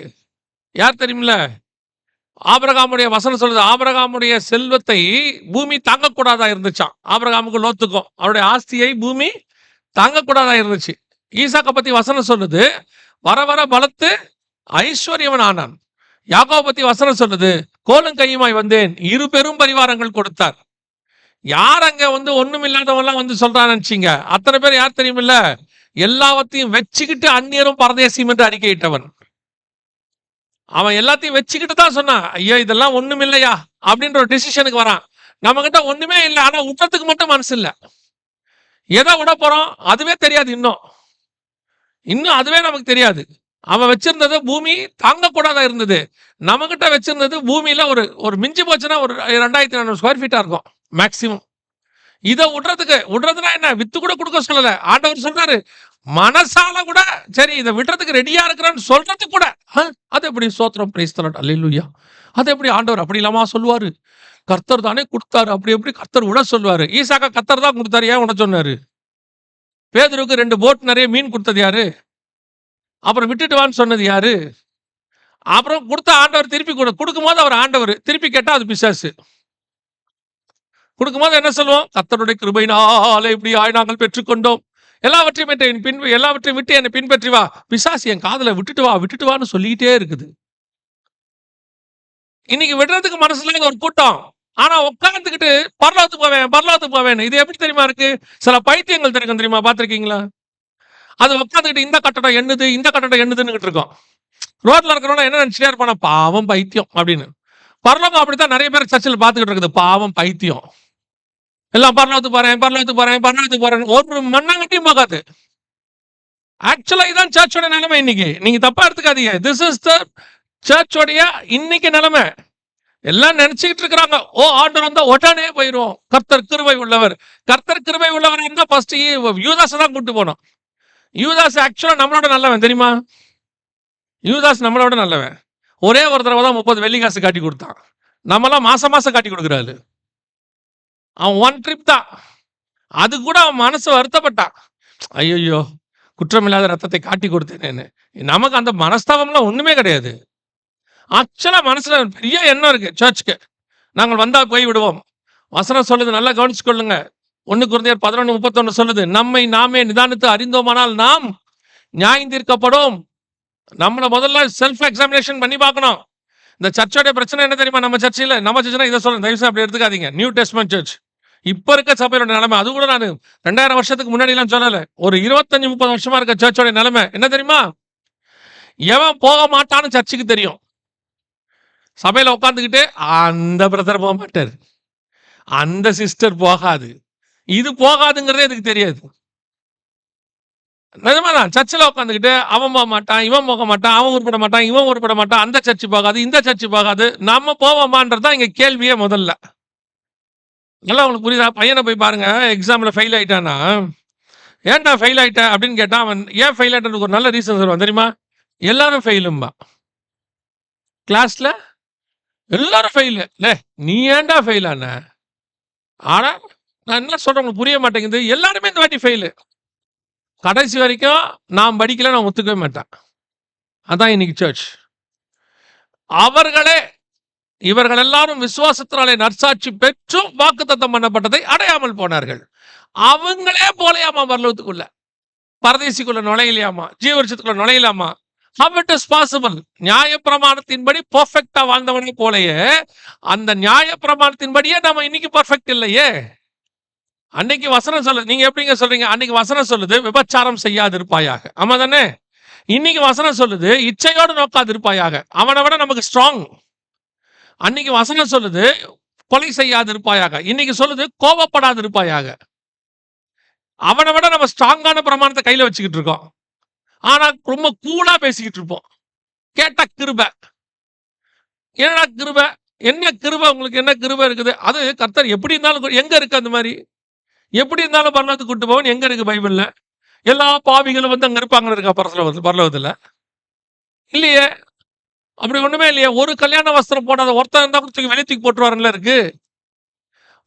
யார் தெரியுமில்ல? ஆபிரகாமுடைய வசனம் சொல்லுது, ஆபிரகாமுடைய செல்வத்தை பூமி தாங்கக்கூடாதா இருந்துச்சான். ஆபிரகாமுக்கு லோத்துக்கும் அவருடைய ஆஸ்தியை பூமி தாங்கக்கூடாதா இருந்துச்சு. ஈசாக்கை பத்தி வசனம் சொல்லுது, வர வர பலத்து ஐஸ்வர்யவன் ஆனான். யாக்கோபை பத்தி வசனம் சொல்லுது, கோலும் கையுமாய் வந்தேன், 2 பெரும் பரிவாரங்கள் கொடுத்தார். யார் அங்க ஒண்ணும் இல்லாதவெல்லாம் சொல்றான்னு நினைச்சீங்க? அத்தனை பேர் யார் தெரியுமில்ல? எல்லாவற்றையும் வச்சுக்கிட்டு அந்நியரும் பரதேசியும் என்று அறிக்கையிட்டவன். அவன் எல்லாத்தையும் வச்சுக்கிட்டு தான் சொன்னான், ஐயா இதெல்லாம் ஒண்ணும் இல்லையா அப்படின்ற ஒரு டிசிஷனுக்கு வரான். நம்ம கிட்ட ஒண்ணுமே இல்லை, ஆனா விட்டத்துக்கு மட்டும் மனசு இல்லை. எதை விட போறோம் அதுவே தெரியாது. இன்னும் அதுவே நமக்கு தெரியாது. அவன் வச்சிருந்தது பூமி தாங்கக்கூடாதா இருந்தது. நம்ம கிட்ட வச்சிருந்தது பூமியில ஒரு மிஞ்சி போச்சுன்னா ஒரு 2400 ஸ்கொயர் ஃபீட்டா இருக்கும் மேக்சிமம். இதை விடுறதுனா என்ன? வித்து கூட கொடுக்க சொல்லல. ஆண்டவர் சொல்றாரு, மனசால கூட சரி இதை விடுறதுக்கு ரெடியா இருக்கிறான்னு சொல்றது கூட. அது எப்படி? சோத்திரம், பிரைஸ் தி லார்ட், அல்லேலூயா. அது எப்படி ஆண்டவர் அப்படி இல்லாமா சொல்லுவாரு? கர்த்தர் தானே கொடுத்தாரு, அப்படி எப்படி கர்த்தர் விட சொல்லுவாரு? ஈசாக்கா கர்த்தர் தான் கொடுத்தாரு, ஏன் உன சொன்னாரு? பேதுருக்கு 2 போட் நிறைய மீன் கொடுத்தது யாரு? அப்புறம் விட்டுட்டு வான்னு சொன்னது யாரு? அப்புறம் கொடுத்த ஆண்டவர் திருப்பி கொடுக்கும்போது அவர் ஆண்டவர், திருப்பி கேட்டா அது பிசாசு. கொடுக்கும்போது என்ன சொல்லுவோம்? கர்த்தருடைய கிருபையினாலே இப்படி நாங்கள் பெற்றுக்கொண்டோம், எல்லாவற்றையும் விட்டு என்னை பின்பற்றி வா. பிசாசு என் காதுல விட்டுட்டு வான்னு சொல்லிக்கிட்டே இருக்குது. இன்னைக்கு விடுறதுக்கு மனசுல ஒரு கூட்டம், ஆனா உட்கார்ந்துக்கிட்டு பரலோகத்துக்கு போவேன். இது எப்படி தெரியுமா இருக்கு? சில பைத்தியங்கள் தெரியுமா, பார்த்திருக்கீங்களா? அது உட்காந்துக்கிட்டு இந்த கட்டடம் என்னதுன்னு இருக்கோம். ரோட்ல இருக்கிறவங்க என்ன நினைச்சிட்டே இருப்பானா, பாவம் பைத்தியம் அப்படின்னு. பரலோகம் அப்படித்தான் நிறைய பேர் சர்ச்சில் பார்த்துக்கிட்டு இருக்குது, பாவம் பைத்தியம். எல்லாம் பரலோகத்துக்கு போறேன் ஒரு மண்ணாங்கட்டியும் பார்க்காது. ஆக்சுவலா இதான் சர்ச்சோட நிலைமை இன்னைக்கு. நீங்க தப்பா எடுத்துக்காதீங்க. திஸ் இஸ் த சர்ச்சோடைய இன்னைக்கு நிலைமை. எல்லாம் நினைச்சுக்கிட்டு இருக்கிறாங்க, ஓ ஆண்டவர் வந்தா உடனே போயிரும். கர்த்தர் கிருபை உள்ளவர். கர்த்தர் கிருபை உள்ளவர் என்ன? ஃபர்ஸ்ட் யூதாஸ் தான் கூட்டு போனோம். யூதாஸ் ஆக்சுவலா நம்மளோட நல்லவன் தெரியுமா? யூதாஸ் நம்மளோட நல்லவன். ஒரே ஒரு தடவை தான் 30 வெள்ளி காசு காட்டி கொடுத்தான். நம்மளாம் மாசம் காட்டி கொடுக்குறாரு. அவன் 1 ட்ரிப் தான். அது கூட அவன் மனசு வருத்தப்பட்டான், ஐயோ குற்றமில்லாத ரத்தத்தை காட்டி கொடுத்தேன்னு. நமக்கு அந்த மனஸ்தாபம்லாம் ஒண்ணுமே கிடையாது. ஆக்சுவலா மனசுல பெரிய எண்ணம் இருக்கு. சர்ச்சுக்கு நாங்கள் வந்தா போய் விடுவோம். வசனம் சொல்லுது, நல்லா கவனிச்சுக்கொள்ளுங்க. 1 கொரிந்தியர் 11:31 சொல்லுது, நம்மை நாமே நிதானித்து அறிந்தோமானால் நாம் நியாயம் தீர்க்கப்படும். நம்மள முதல்ல செல்ஃப் எக்ஸாமினேஷன் பண்ணி பார்க்கணும். இந்த சர்ச்சோட பிரச்சனை என்ன தெரியுமா? நம்ம சர்ச்னா இதை சொல்றேன், தயவுசெய்து அப்படி எடுத்துக்காதீங்க. நியூ டெஸ்ட்மென்ட் சர்ச் இப்ப இருக்க சபையோட நிலைமை, அது கூட நான் 2000 வருஷத்துக்கு முன்னாடி எல்லாம் சொல்லல, ஒரு 25-30 வருஷமா இருக்க சர்ச்சோட நிலைமை என்ன தெரியுமா? எவன் போக மாட்டான்னு சர்ச்சுக்கு தெரியும். சபையில உட்காந்துக்கிட்டு அந்த பிரதர் போக மாட்டார், அந்த சிஸ்டர் போகாது, இது போகாதுங்கிறதே எனக்கு தெரியாது. நிஜமாதான். சர்ச்சில் உட்காந்துக்கிட்டு அவன் போக மாட்டான், இவன் போக மாட்டான், அவன் உருப்பட மாட்டான், இவன் உருப்பட மாட்டான், அந்த சர்ச்சு போகாது, இந்த சர்ச்சு போகாது, நம்ம போவோமான்றதான் இங்க கேள்வியே. முதல்ல நல்லா உங்களுக்கு புரியுதா? பையனை போய் பாருங்க, எக்ஸாம்ல ஃபெயில் ஆயிட்டானா, ஏன்டா ஃபெயில் ஆயிட்ட அப்படின்னு கேட்டா, அவன் ஏன் ஃபெயில் ஆயிட்டான்னு ஒரு நல்ல ரீசன் சொல்லுவான் தெரியுமா? எல்லாரும் ஃபெயிலும்பா, கிளாஸ்ல எல்லாரும் ஃபெயிலு, நீ ஏன்டா ஃபெயில் ஆன? ஆனா நான் என்ன சொல்றேன் உங்களுக்கு புரிய மாட்டேங்குது. எல்லாருமே இந்த வாட்டி ஃபெயிலு. கடைசி வரைக்கும் நான் படிக்கல, நான் ஒத்துக்கவே மாட்டேன். அதான் இன்னைக்கு சர்ச். அவர்களே இவர்கள் எல்லாரும் விசுவாசத்தினாலே நற்சாட்சி பெற்றும் வாக்குத்தத்தம் பண்ணப்பட்டதை அடையாமல் போனார்கள். அவங்களே போலையாமா பரலோகத்துக்குள்ள, பரதேசிக்குள்ள நுழையலையாமா, ஜீவவிருட்சத்துக்குள்ள நுழையலாமா? How it is possible? நியாயப்பிரமாணத்தின்படி பெர்ஃபெக்ட்டா வாழ்ந்தவனை போலயே அந்த நியாயப்பிரமாணத்தின்படியே நம்ம இன்னைக்கு பெர்ஃபெக்ட் இல்லையே. அன்னைக்கு வசனம் சொல்லுது, நீங்க எப்படிங்க சொல்றீங்க? அன்னைக்கு வசனம் சொல்லுது விபச்சாரம் செய்யாதிருப்பாயாக, ஆமா தானே? இன்னைக்கு வசனம் சொல்லுது இச்சையோடு நோக்காதிருப்பாயாக. அவனை விட நமக்கு ஸ்ட்ராங். அன்னைக்கு வசனம் சொல்லுது கொலை செய்யாதிருப்பாயாக, இன்னைக்கு சொல்லுது கோபப்படாதிருப்பாயாக. அவனை விட நம்ம ஸ்ட்ராங்கான பிரமாணத்தை கையில வச்சுக்கிட்டு இருக்கோம். ஆனா ரொம்ப கூலா பேசிக்கிட்டு இருப்போம். கேட்டா கிருபை. என்னடா கிருபை? என்ன கிருபை? உங்களுக்கு என்ன கிருபை இருக்குது? அது கர்த்தர் எப்படி இருந்தாலும் எங்க இருக்கு? அந்த மாதிரி எப்படி இருந்தாலும் பரலோகத்துக்கு கூட்டு போவன் எங்க இருக்கு பைபிள்ல? எல்லா பாவிகளும் வந்து அங்க இருப்பாங்கன்னு இருக்கா பரலோகத்துல? இல்லையே, அப்படி ஒண்ணுமே இல்லையே. ஒரு கல்யாண வஸ்திரம் போடாத ஒருத்தன் இருந்தா தூக்கி வெளியே தூக்கி போட்டுருவாருல இருக்கு.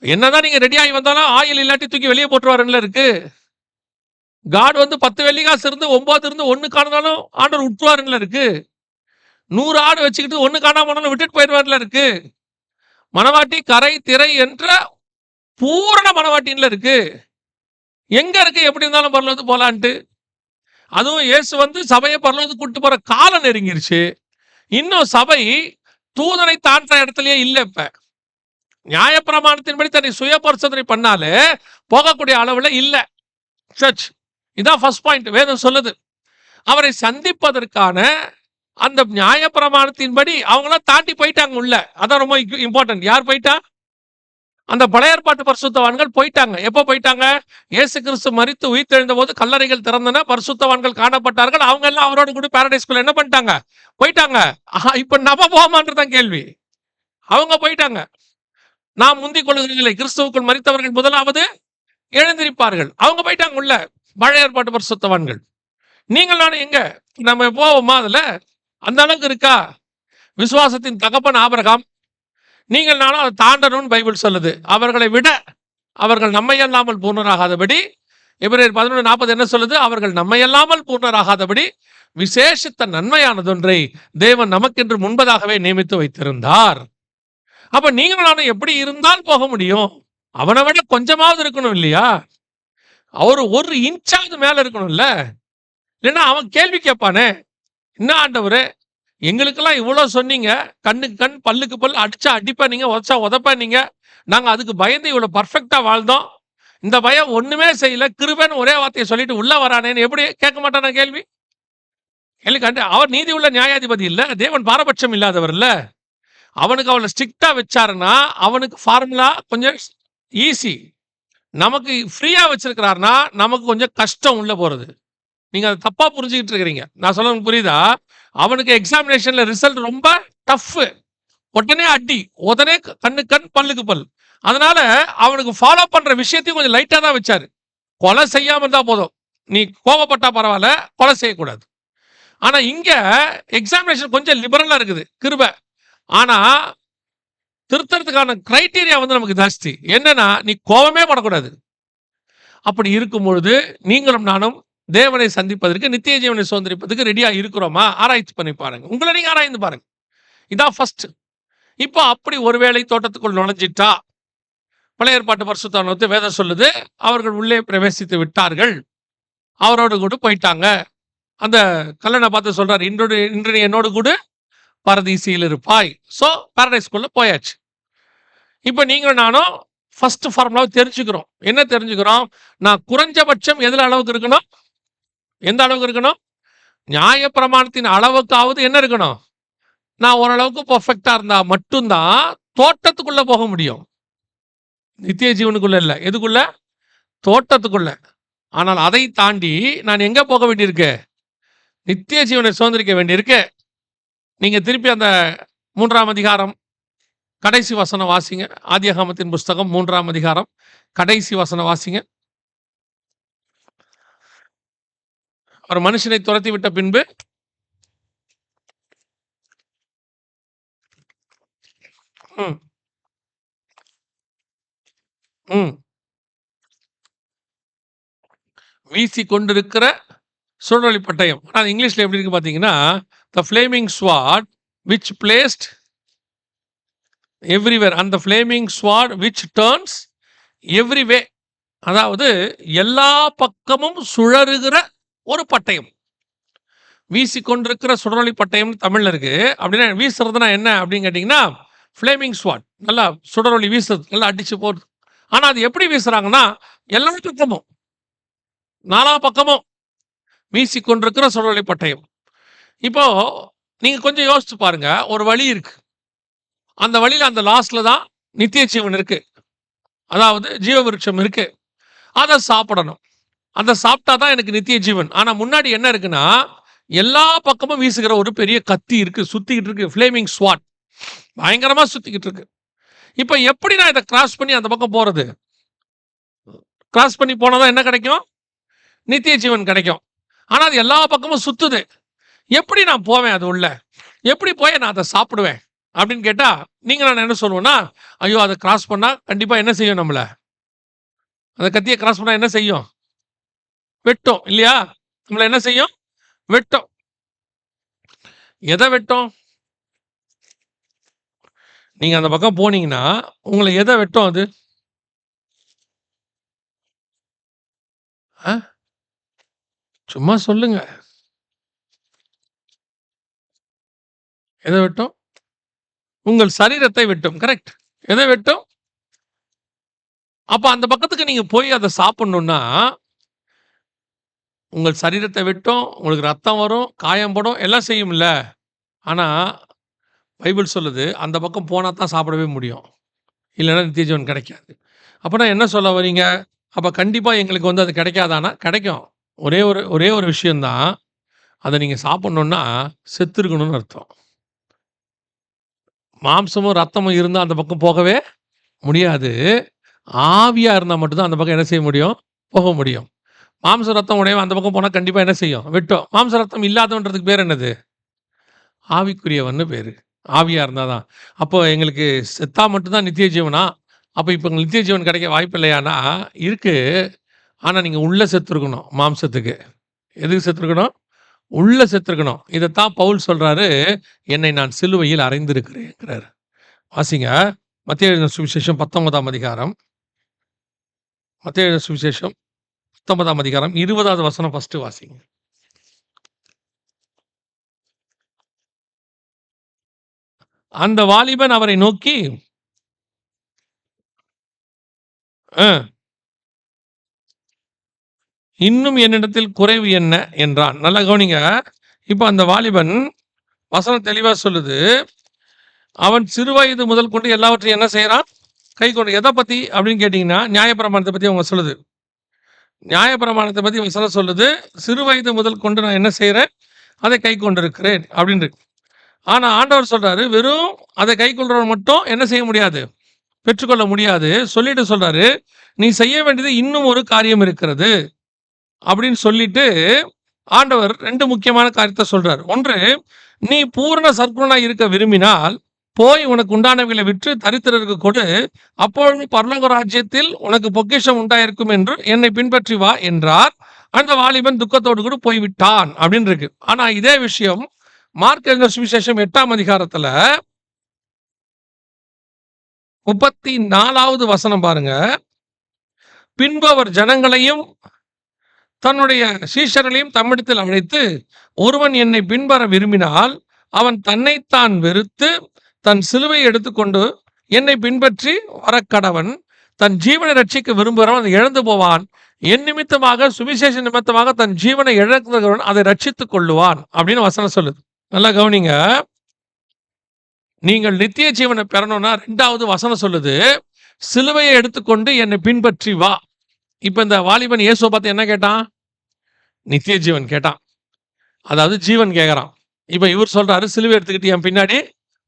என்னதான் நீங்க ரெடி ஆகி வந்தாலும் ஆயில் இல்லாட்டி தூக்கி வெளியே போட்டுருவாருல இருக்கு. காட் வந்து 10 வெள்ளிக்காசு இருந்து 9 இருந்து 1 காணாலும் ஆண்டவர் விட்டுருவாருல இருக்கு. 100 ஆடு வச்சுக்கிட்டு 1 காணாம போனாலும் விட்டுட்டு போயிடுவாருல இருக்கு. மனவாட்டி கரை திரை என்ற பூரண மனவாட்டின்ல இருக்கு. எங்க இருக்கு எப்படி இருந்தாலும் பரலோகத்துக்கு போலான்ட்டு? அதுவும் இயேசு வந்து சபையை பரலோகத்துக்கு கூட்டு போற காலம் நெருங்கிருச்சு. இன்னும் சபை தூதனை தாண்ட இடத்துலயே இல்ல. இப்ப நியாயப்பிரமாணத்தின்படி தன்னை சுய பரிசோதனை பண்ணாலே போகக்கூடிய அளவுல இல்ல சர்ச். இதான் ஃபர்ஸ்ட் பாயிண்ட். வேதம் சொல்லுது அவரை சந்திப்பதற்கான அந்த நியாயப்பிரமாணத்தின்படி அவங்களாம் தாண்டி போயிட்டாங்க உள்ள. அதான் ரொம்ப இம்பார்ட்டன்ட். யார் போயிட்டா? அந்த பழைய ஏற்பாட்டு பரிசுத்தவான்கள் போயிட்டாங்க. எப்போ போயிட்டாங்க? இயேசு கிறிஸ்து மரித்து உயிர்த்தெழுந்த போது கல்லறைகள் திறந்தன, பரிசுத்தவான்கள் காணப்பட்டார்கள். அவங்க எல்லாம் அவரோடு கூட பாரடைஸ்குள்ள என்ன பண்ணிட்டாங்க? போயிட்டாங்க. இப்ப நம்ம போமான்றதான் கேள்வி. அவங்க போயிட்டாங்க. நாம் முந்திக் கொள்கிறதில்லை, கிறிஸ்துவுக்குள் மரித்தவர்கள் முதலாவது எழுந்திருப்பார்கள். அவங்க போயிட்டாங்க உள்ள, பழைய ஏற்பாட்டு பரிசுத்தவான்கள். நீங்கள் நானும் எங்க நம்ம போவோமா? அதுல அந்த அளவுக்கு இருக்கா? விசுவாசத்தின் தகப்பன் ஆபிரகாம். நீங்கள் நானும் அதை தாண்டணும்னு பைபிள் சொல்லுது. அவர்களை விட அவர்கள் நம்மையல்லாமல் பூர்ணராகாதபடி, எபிரேயர் 11:40 என்ன சொல்லுது? அவர்கள் நம்மையல்லாமல் பூர்ணராகாதபடி விசேஷித்த நன்மையானதொன்றை தேவன் நமக்கென்று முன்பதாகவே நியமித்து வைத்திருந்தார். அப்ப நீங்கள் நானும் எப்படி இருந்தால் போக முடியும்? அவனை விட கொஞ்சமாவது இருக்கணும் இல்லையா? அவரு 1 இன்ச்சாவது மேல இருக்கணும்ல. இல்லைன்னா அவன் கேள்வி கேட்பானே, என்ன ஆண்டவரே எங்களுக்கெல்லாம் இவ்வளவு சொன்னீங்க, கண்ணுக்கு கண் பல்லுக்கு பல், அடிச்சா அடிப்பா நீங்க, உதச்சா உதப்பா நீங்க, நாங்க அதுக்கு பயந்து இவ்வளவு பர்ஃபெக்டா வாழ்ந்தோம், இந்த பயம் ஒண்ணுமே செய்யல, கிருபைன்னு ஒரே வார்த்தையை சொல்லிட்டு உள்ள வரானேன்னு எப்படி கேட்க மாட்டானா கேள்வி? அவர் நீதி உள்ள நியாயாதிபதி இல்ல, தேவன் பாரபட்சம் இல்லாதவர் இல்ல. அவனுக்கு அவளை ஸ்ட்ரிக்டா வச்சாருன்னா அவனுக்கு ஃபார்முலா கொஞ்சம் ஈஸி. நமக்கு ஃப்ரீயா வச்சிருக்கிறாருன்னா நமக்கு கொஞ்சம் கஷ்டம் உள்ள போறது. நீங்க அதை தப்பா புரிஞ்சுக்கிட்டு இருக்கிறீங்க. நான் சொல்ல புரியுதா? அவனுக்கு எக்ஸாமினேஷன்ல ரிசல்ட் ரொம்ப டஃப். உடனே அடி, உடனே கண்ணு கண் பல்லுக்கு பல். அதனால அவனுக்கு ஃபாலோ பண்ற விஷயத்தையும் கொஞ்சம் லைட்டா தான் வச்சாரு. கொலை செய்யாம இருந்தா போதும், நீ கோபப்பட்டா பரவாயில்ல, கொலை செய்யக்கூடாது. ஆனா இங்க எக்ஸாமினேஷன் கொஞ்சம் லிபரலா இருக்குது, கிருபை. ஆனா திருத்தறதுக்கான கிரைட்டீரியா வந்து நமக்கு ஜாஸ்தி. என்னன்னா நீ கோபமே படக்கூடாது. அப்படி இருக்கும் பொழுது நீங்களும் நானும் தேவனை சந்திப்பதற்கு, நித்திய ஜீவனை சுதந்திரிப்பதற்கு ரெடியா இருக்கிறோமா? ஆராய்ச்சி பண்ணி பாருங்க. உங்களை நீங்க ஆராய்ந்து பாருங்க. இதான் ஃபர்ஸ்ட். இப்போ அப்படி ஒருவேளை தோட்டத்துக்குள் நுழைஞ்சிட்டா, பழைய ஏற்பாட்டு பரிசுத்தானத்தை வேதம் சொல்லுது, அவர்கள் உள்ளே பிரவேசித்து விட்டார்கள், அவரோடு கூட போயிட்டாங்க. அந்த கல்லனை பார்த்து சொல்றாரு, இன்று நீ என்னோடு கூட பரதீசியில் இருப்பாய். ஸோ பாரடைஸ்குள்ள போயாச்சு. இப்போ நீங்களும் நானும் ஃபர்ஸ்ட் ஃபார்முலாவை தெரிஞ்சுக்கிறோம். என்ன தெரிஞ்சுக்கிறோம்? நான் குறைஞ்சபட்சம் எதில் அளவுக்கு இருக்கணும்? எந்த அளவுக்கு இருக்கணும்? நியாய பிரமாணத்தின் அளவுக்காவது என்ன இருக்கணும்? நான் ஓரளவுக்கு பர்ஃபெக்டா இருந்தா மட்டும்தான் தோட்டத்துக்குள்ள போக முடியும். நித்திய ஜீவனுக்குள்ள இல்லை. எதுக்குள்ள? தோட்டத்துக்குள்ள. ஆனால் அதை தாண்டி நான் எங்க போக வேண்டியிருக்கு? நித்திய ஜீவனை சுதந்திரிக்க வேண்டியிருக்கு. நீங்க திருப்பி அந்த 3ஆம் அதிகாரம் கடைசி வசனம் வாசிங்க. ஆதியாகமத்தின் புஸ்தகம் 3ஆம் அதிகாரம் கடைசி வசனம் வாசிங்க. ஒரு மனுஷனை துரத்தி விட்ட பின்பு வீசி கொண்டிருக்கிற சுழலொளி பட்டயம். ஆனால் இங்கிலீஷ்ல எப்படி இருக்கு பார்த்தீங்கன்னா, the flaming sword which blazed everywhere and the flaming sword which turns every way. அதாவது எல்லா பக்கமும் சுழறுகிற ஒரு பட்டயம். வீசி கொண்டிருக்கிற சுழலொளி பட்டயம் தமிழ்ல இருக்கு. அப்படின்னா வீசுறதுனா என்ன அப்படின்னு கேட்டிங்கன்னா, ஃப்ளேமிங் ஸ்வாட், நல்லா சுடரொளி வீசுறது, நல்லா அடிச்சு போடுது. ஆனால் அது எப்படி வீசுறாங்கன்னா, எல்லா பக்கமும் நாலா பக்கமும் வீசி கொண்டிருக்கிற சுழலொளி பட்டயம். இப்போ நீங்க கொஞ்சம் யோசிச்சு பாருங்க. ஒரு வழி இருக்கு, அந்த வழியில அந்த லாஸ்ட்ல தான் நித்திய ஜீவன் இருக்கு, அதாவது ஜீவ விருட்சம் இருக்கு. அதை சாப்பிடணும். அதை சாப்பிட்டா தான் எனக்கு நித்திய ஜீவன். ஆனா முன்னாடி என்ன இருக்குன்னா, எல்லா பக்கமும் வீசுகிற ஒரு பெரிய கத்தி இருக்கு, சுத்திக்கிட்டு இருக்கு. ஃப்ளேமிங் ஸ்வாட் பயங்கரமா சுத்திக்கிட்டு இருக்கு. இப்ப எப்படி நான் இதை கிராஸ் பண்ணி அந்த பக்கம் போறது? கிராஸ் பண்ணி போனாதான் என்ன கிடைக்கும்? நித்திய ஜீவன் கிடைக்கும். ஆனா அது எல்லா பக்கமும் சுத்துது. எப்படி நான் போவேன் அது உள்ள? எப்படி போய் நான் அதை சாப்பிடுவேன் அப்படின்னு கேட்டா, நீங்க நான் என்ன சொல்லுவேன்னா, ஐயோ அதை கிராஸ் பண்ணா கண்டிப்பா என்ன செய்யும்? நம்மள அந்த கத்தியை கிராஸ் பண்ணா என்ன செய்யும்? வெட்டும் இல்லையா? நம்மள என்ன செய்யும்? வெட்டும். எதை வெட்டும்? நீங்க அந்த பக்கம் போனீங்கன்னா உங்களை எதை வெட்டும்? அது சும்மா சொல்லுங்க. எதை வெட்டும்? உங்கள் சரீரத்தை வெட்டும். கரெக்ட். எதை வெட்டும்? அப்ப அந்த பக்கத்துக்கு நீங்க போய் அதை சாப்பிடணும்னா உங்கள் சரீரத்தை வெட்டும், உங்களுக்கு ரத்தம் வரும், காயம் படும், எல்லாம் செய்யும்ல. ஆனா பைபிள் சொல்லுது, அந்த பக்கம் போனா தான் சாப்பிடவே முடியும், இல்லைன்னா நித்திய ஜீவன் கிடைக்காது. அப்பனா என்ன சொல்ல வரீங்க? அப்ப கண்டிப்பா எங்களுக்கு வந்து அது கிடைக்காதானா? கிடைக்கும். ஒரே ஒரு விஷயம்தான், அதை நீங்க சாப்பிடணும்னா செத்துருக்கணும்னு அர்த்தம். மாம்சமும் ரத்தமும் இருந்தால் அந்த பக்கம் போகவே முடியாது. ஆவியா இருந்தால் மட்டும்தான் அந்த பக்கம் என்ன செய்ய முடியும்? போக முடியும். மாம்ச ரத்தம் உடையவன் அந்த பக்கம் போனால் கண்டிப்பாக என்ன செய்யும்? வெட்டும். மாம்ச ரத்தம் இல்லாதவன்றதுக்கு பேர் என்னது? ஆவிக்குரியவன்னு பேர். ஆவியாக இருந்தால் தான். அப்போ எங்களுக்கு செத்தா மட்டும்தான் நித்திய ஜீவனா? அப்போ இப்போ நித்திய ஜீவன் கிடைக்க வாய்ப்பு இல்லையானா? இருக்கு. ஆனால் நீங்கள் உள்ளே செத்துருக்கணும். மாம்சத்துக்கு எதுக்கு செத்துருக்கணும்? உள்ள செத்துருக்கணும். இதைத்தான் பவுல் சொல்றாரு, என்னை நான் சிலுவையில் அறைந்திருக்கிறேங்கிறார். வாசிங்க, மத்தேயு எழுதின சுவிசேஷம் 19ஆம் அதிகாரம். மத்தேயு எழுதின சுவிசேஷம் 19ஆம் அதிகாரம் 20வது வசனம் ஃபர்ஸ்ட் வாசிங்க. அந்த வாலிபன் அவரை நோக்கி இன்னும் என்னிடத்தில் குறைவு என்ன என்றான். நல்லா கவனிங்க. இப்போ அந்த வாலிபன் வசனம் தெளிவா சொல்லுது, அவன் சிறுவயது முதல் கொண்டு எல்லாவற்றையும் என்ன செய்யறான்? கை கொண்டு. எதை பத்தி அப்படின்னு கேட்டீங்கன்னா, நியாயப்பிரமாணத்தை பத்தி அவங்க சொல்லுது. நியாயப்பிரமாணத்தை பத்தி வசனம் சொல்லுது, சிறு வயது முதல் கொண்டு நான் என்ன செய்யறேன்? அதை கை கொண்டிருக்கிறேன் அப்படின்னு. ஆனா ஆண்டவர் சொல்றாரு, வெறும் அதை கை கொள்றவன் மட்டும் என்ன செய்ய முடியாது? பெற்றுக்கொள்ள முடியாது. சொல்லிட்டு சொல்றாரு, நீ செய்ய வேண்டியது இன்னும் ஒரு காரியம் இருக்கிறது அப்படின்னு சொல்லிட்டு ஆண்டவர் 2 முக்கியமான காரியத்தை சொல்றாரு. ஒன்று, நீ பூரண சற்குணனா இருக்க விரும்பினால் போய் உனக்கு உண்டானவைகளை விற்று தரித்திரருக்கு கொடு, அப்பொழுது பரலோக ராஜ்யத்தில் உனக்கு பொக்கிஷம் உண்டாயிருக்கும் என்று என்னை பின்பற்றி வா என்றார். அந்த வாலிபன் துக்கத்தோடு கூட போய்விட்டான் அப்படின்னு இருக்கு. ஆனா இதே விஷயம் மார்க் எழுதின சுவிசேஷம் 8ஆம் அதிகாரத்துல 34வது வசனம் பாருங்க. பின்பு அவர் ஜனங்களையும் தன்னுடைய சீஷர்களையும் தம்மிடத்தில் அழைத்து, ஒருவன் என்னை பின்வர விரும்பினால் அவன் தன்னைத்தான் வெறுத்து தன் சிலுவையை எடுத்துக்கொண்டு என்னை பின்பற்றி வரக்கடவன். தன் ஜீவனை ரட்சிக்க விரும்புகிறவன் அதை இழந்து போவான். என் நிமித்தமாக, சுவிசேஷ நிமித்தமாக தன் ஜீவனை இழக்கிறவன் அதை ரட்சித்துக் கொள்ளுவான் அப்படின்னு வசனம் சொல்லுது. நல்லா கவனிங்க. நீங்கள் நித்திய ஜீவனை பெறணும்னா 2வது வசனம் சொல்லுது, சிலுவையை எடுத்துக்கொண்டு என்னை பின்பற்றி வா. இப்ப இந்த வாலிபன் இயேசுவை பார்த்து என்ன கேட்டான்? நித்திய ஜீவன் கேட்டான். அதாவது ஜீவன் கேட்கறான். இப்ப இவர் சொல்றாரு, சிலுவை எடுத்துக்கிட்டு என் பின்னாடி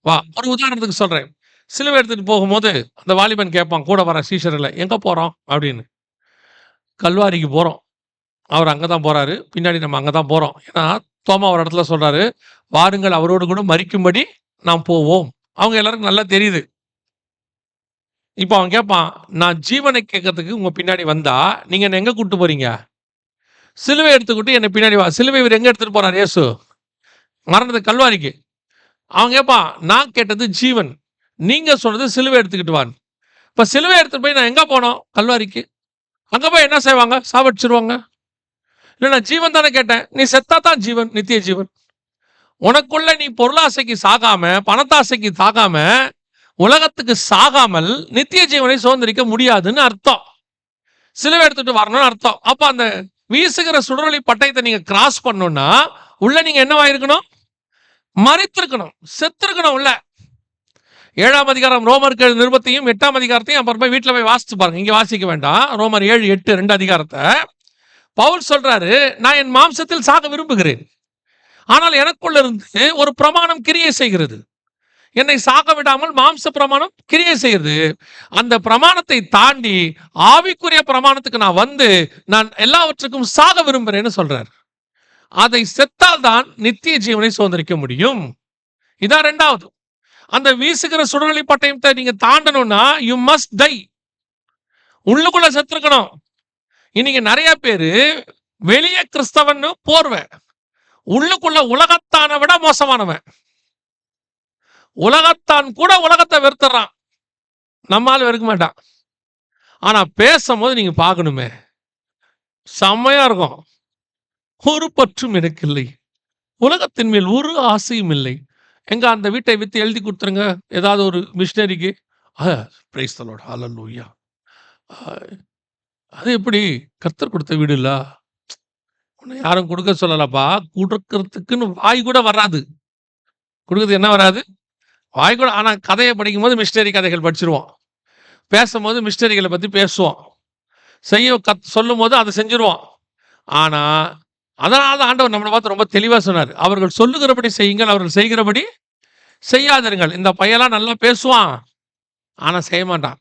வா. ஒரு உதாரணத்துக்கு சொல்றேன். சிலுவை எடுத்துட்டு போகும்போது அந்த வாலிபன் கேட்பான் கூட வர சீஷர்ல, எங்க போறோம் அப்படின்னு. கல்வாரிக்கு போறோம். அவர் அங்கதான் போறாரு, பின்னாடி நம்ம அங்கதான் போறோம். ஏன்னா தோமா ஒரு இடத்துல சொல்றாரு, வாருங்கள் அவரோடு கூட மரிக்கும்படி நாம் போவோம். அவங்க எல்லாருக்கும் நல்லா தெரியுது. இப்போ அவன் கேட்பான், நான் ஜீவனை கேட்கறதுக்கு உங்க பின்னாடி வந்தா நீங்க என்ன எங்க கூட்டு போறீங்க? சிலுவை எடுத்துக்கிட்டு என்னை பின்னாடி வா. சிலுவை இவர் எங்க எடுத்துட்டு போறார்? இயேசு மரணத்தை கல்வாரிக்கு. அவன் கேட்பான், நான் கேட்டது ஜீவன், நீங்க சொன்னது சிலுவை எடுத்துக்கிட்டு வான். இப்ப சிலுவை எடுத்துட்டு போய் நான் எங்க போனோம்? கல்வாரிக்கு. அங்க போய் என்ன செய்வாங்க? சாவடிச்சிருவாங்க. இல்லை, நான் ஜீவன் தானே கேட்டேன். நீ செத்தா தான் ஜீவன், நித்திய ஜீவன். உனக்குள்ள நீ பொருளாசைக்கு சாகாம, பணத்தாசைக்கு சாகாம, உலகத்துக்கு சாகாமல் நித்திய ஜீவனை சுதந்திரிக்க முடியாதுன்னு அர்த்தம். சிலுவை எடுத்துட்டு வரணும்னு அர்த்தம். அப்ப அந்த வீசுகிற சுடரொளி பட்டயத்தை நீங்க கிராஸ் பண்ணணும்னா உள்ள நீங்க என்னவாயிருக்கணும்? மறித்திருக்கணும், செத்துருக்கணும் உள்ள. 7ஆம் அதிகாரம் ரோமருக்கு நிருபத்தையும் 8ஆம் அதிகாரத்தையும் அப்புறம் போய் வீட்டில் போய் வாசிச்சு பாருங்க. இங்க வாசிக்க வேண்டாம். ரோமர் 7, 8 2 அதிகாரத்தை பவுல் சொல்றாரு, நான் என் மாம்சத்தில் சாக விரும்புகிறேன், ஆனால் எனக்குள்ள இருந்து ஒரு பிரமாணம் கிரியை செய்கிறது. என்னை சாக விடாமல் மாம்ச பிரமாணம் கிரியை செய்கிறது. அந்த பிரமாணத்தை தாண்டி ஆவிக்குரிய பிரமாணத்துக்கு நான் வந்து நான் எல்லாவற்றுக்கும் சாக விரும்புகிறேன்னு சொல்றார். அதை செத்தால் தான் நித்திய ஜீவனை சுதந்திரிக்க முடியும். இதான் 2வது. அந்த வீசுகிற சுடரொளி பட்டயத்தை நீங்க தாண்டணும்னா யூ மஸ்ட் டை. உள்ளுக்குள்ள செத்துருக்கணும். இன்னைக்கு நிறைய பேரு வெளியே கிறிஸ்தவன் போர்வன், உள்ளுக்குள்ள உலகத்தான விட மோசமானவன். உலகத்தான் கூட உலகத்தை வெறுத்துறான், நம்மால வெறுக்க மாட்டான். ஆனா பேசும்போது நீங்க பார்க்கணுமே, செம்மையா இருக்கும். ஒரு பற்றும் எனக்கு இல்லை, உலகத்தின் மேல் ஒரு ஆசையும் இல்லை. எங்க அந்த வீட்டை வித்து எழுதி கொடுத்துருங்க ஏதாவது ஒரு மிஷினரிக்கு. பிரைஸ் தி லார்ட், ஹல்லேலூயா. அது எப்படி? கர்த்தர் கொடுத்த வீடு இல்ல, உன்னை யாரும் கொடுக்க சொல்லலப்பா. கொடுக்கறதுக்குன்னு வாய் கூட வராது. கொடுக்கறது என்ன வராது? வாய் கூட. ஆனா கதையை படிக்கும் போது மிஷினரி கதைகள் படிச்சிருவோம், பேசும்போது மிஷினரிகளை பத்தி பேசுவோம், செய்ய சொல்லும் போது அதை செஞ்சிருவோம். ஆனா அதனால தான் ஆண்டவர் நம்மளை பார்த்து ரொம்ப தெளிவா சொன்னார், அவர்கள் சொல்லுகிறபடி செய்யுங்கள், அவர்கள் செய்கிறபடி செய்யாதீர்கள். இந்த பையெல்லாம் நல்லா பேசுவான், ஆனா செய்ய மாட்டான்.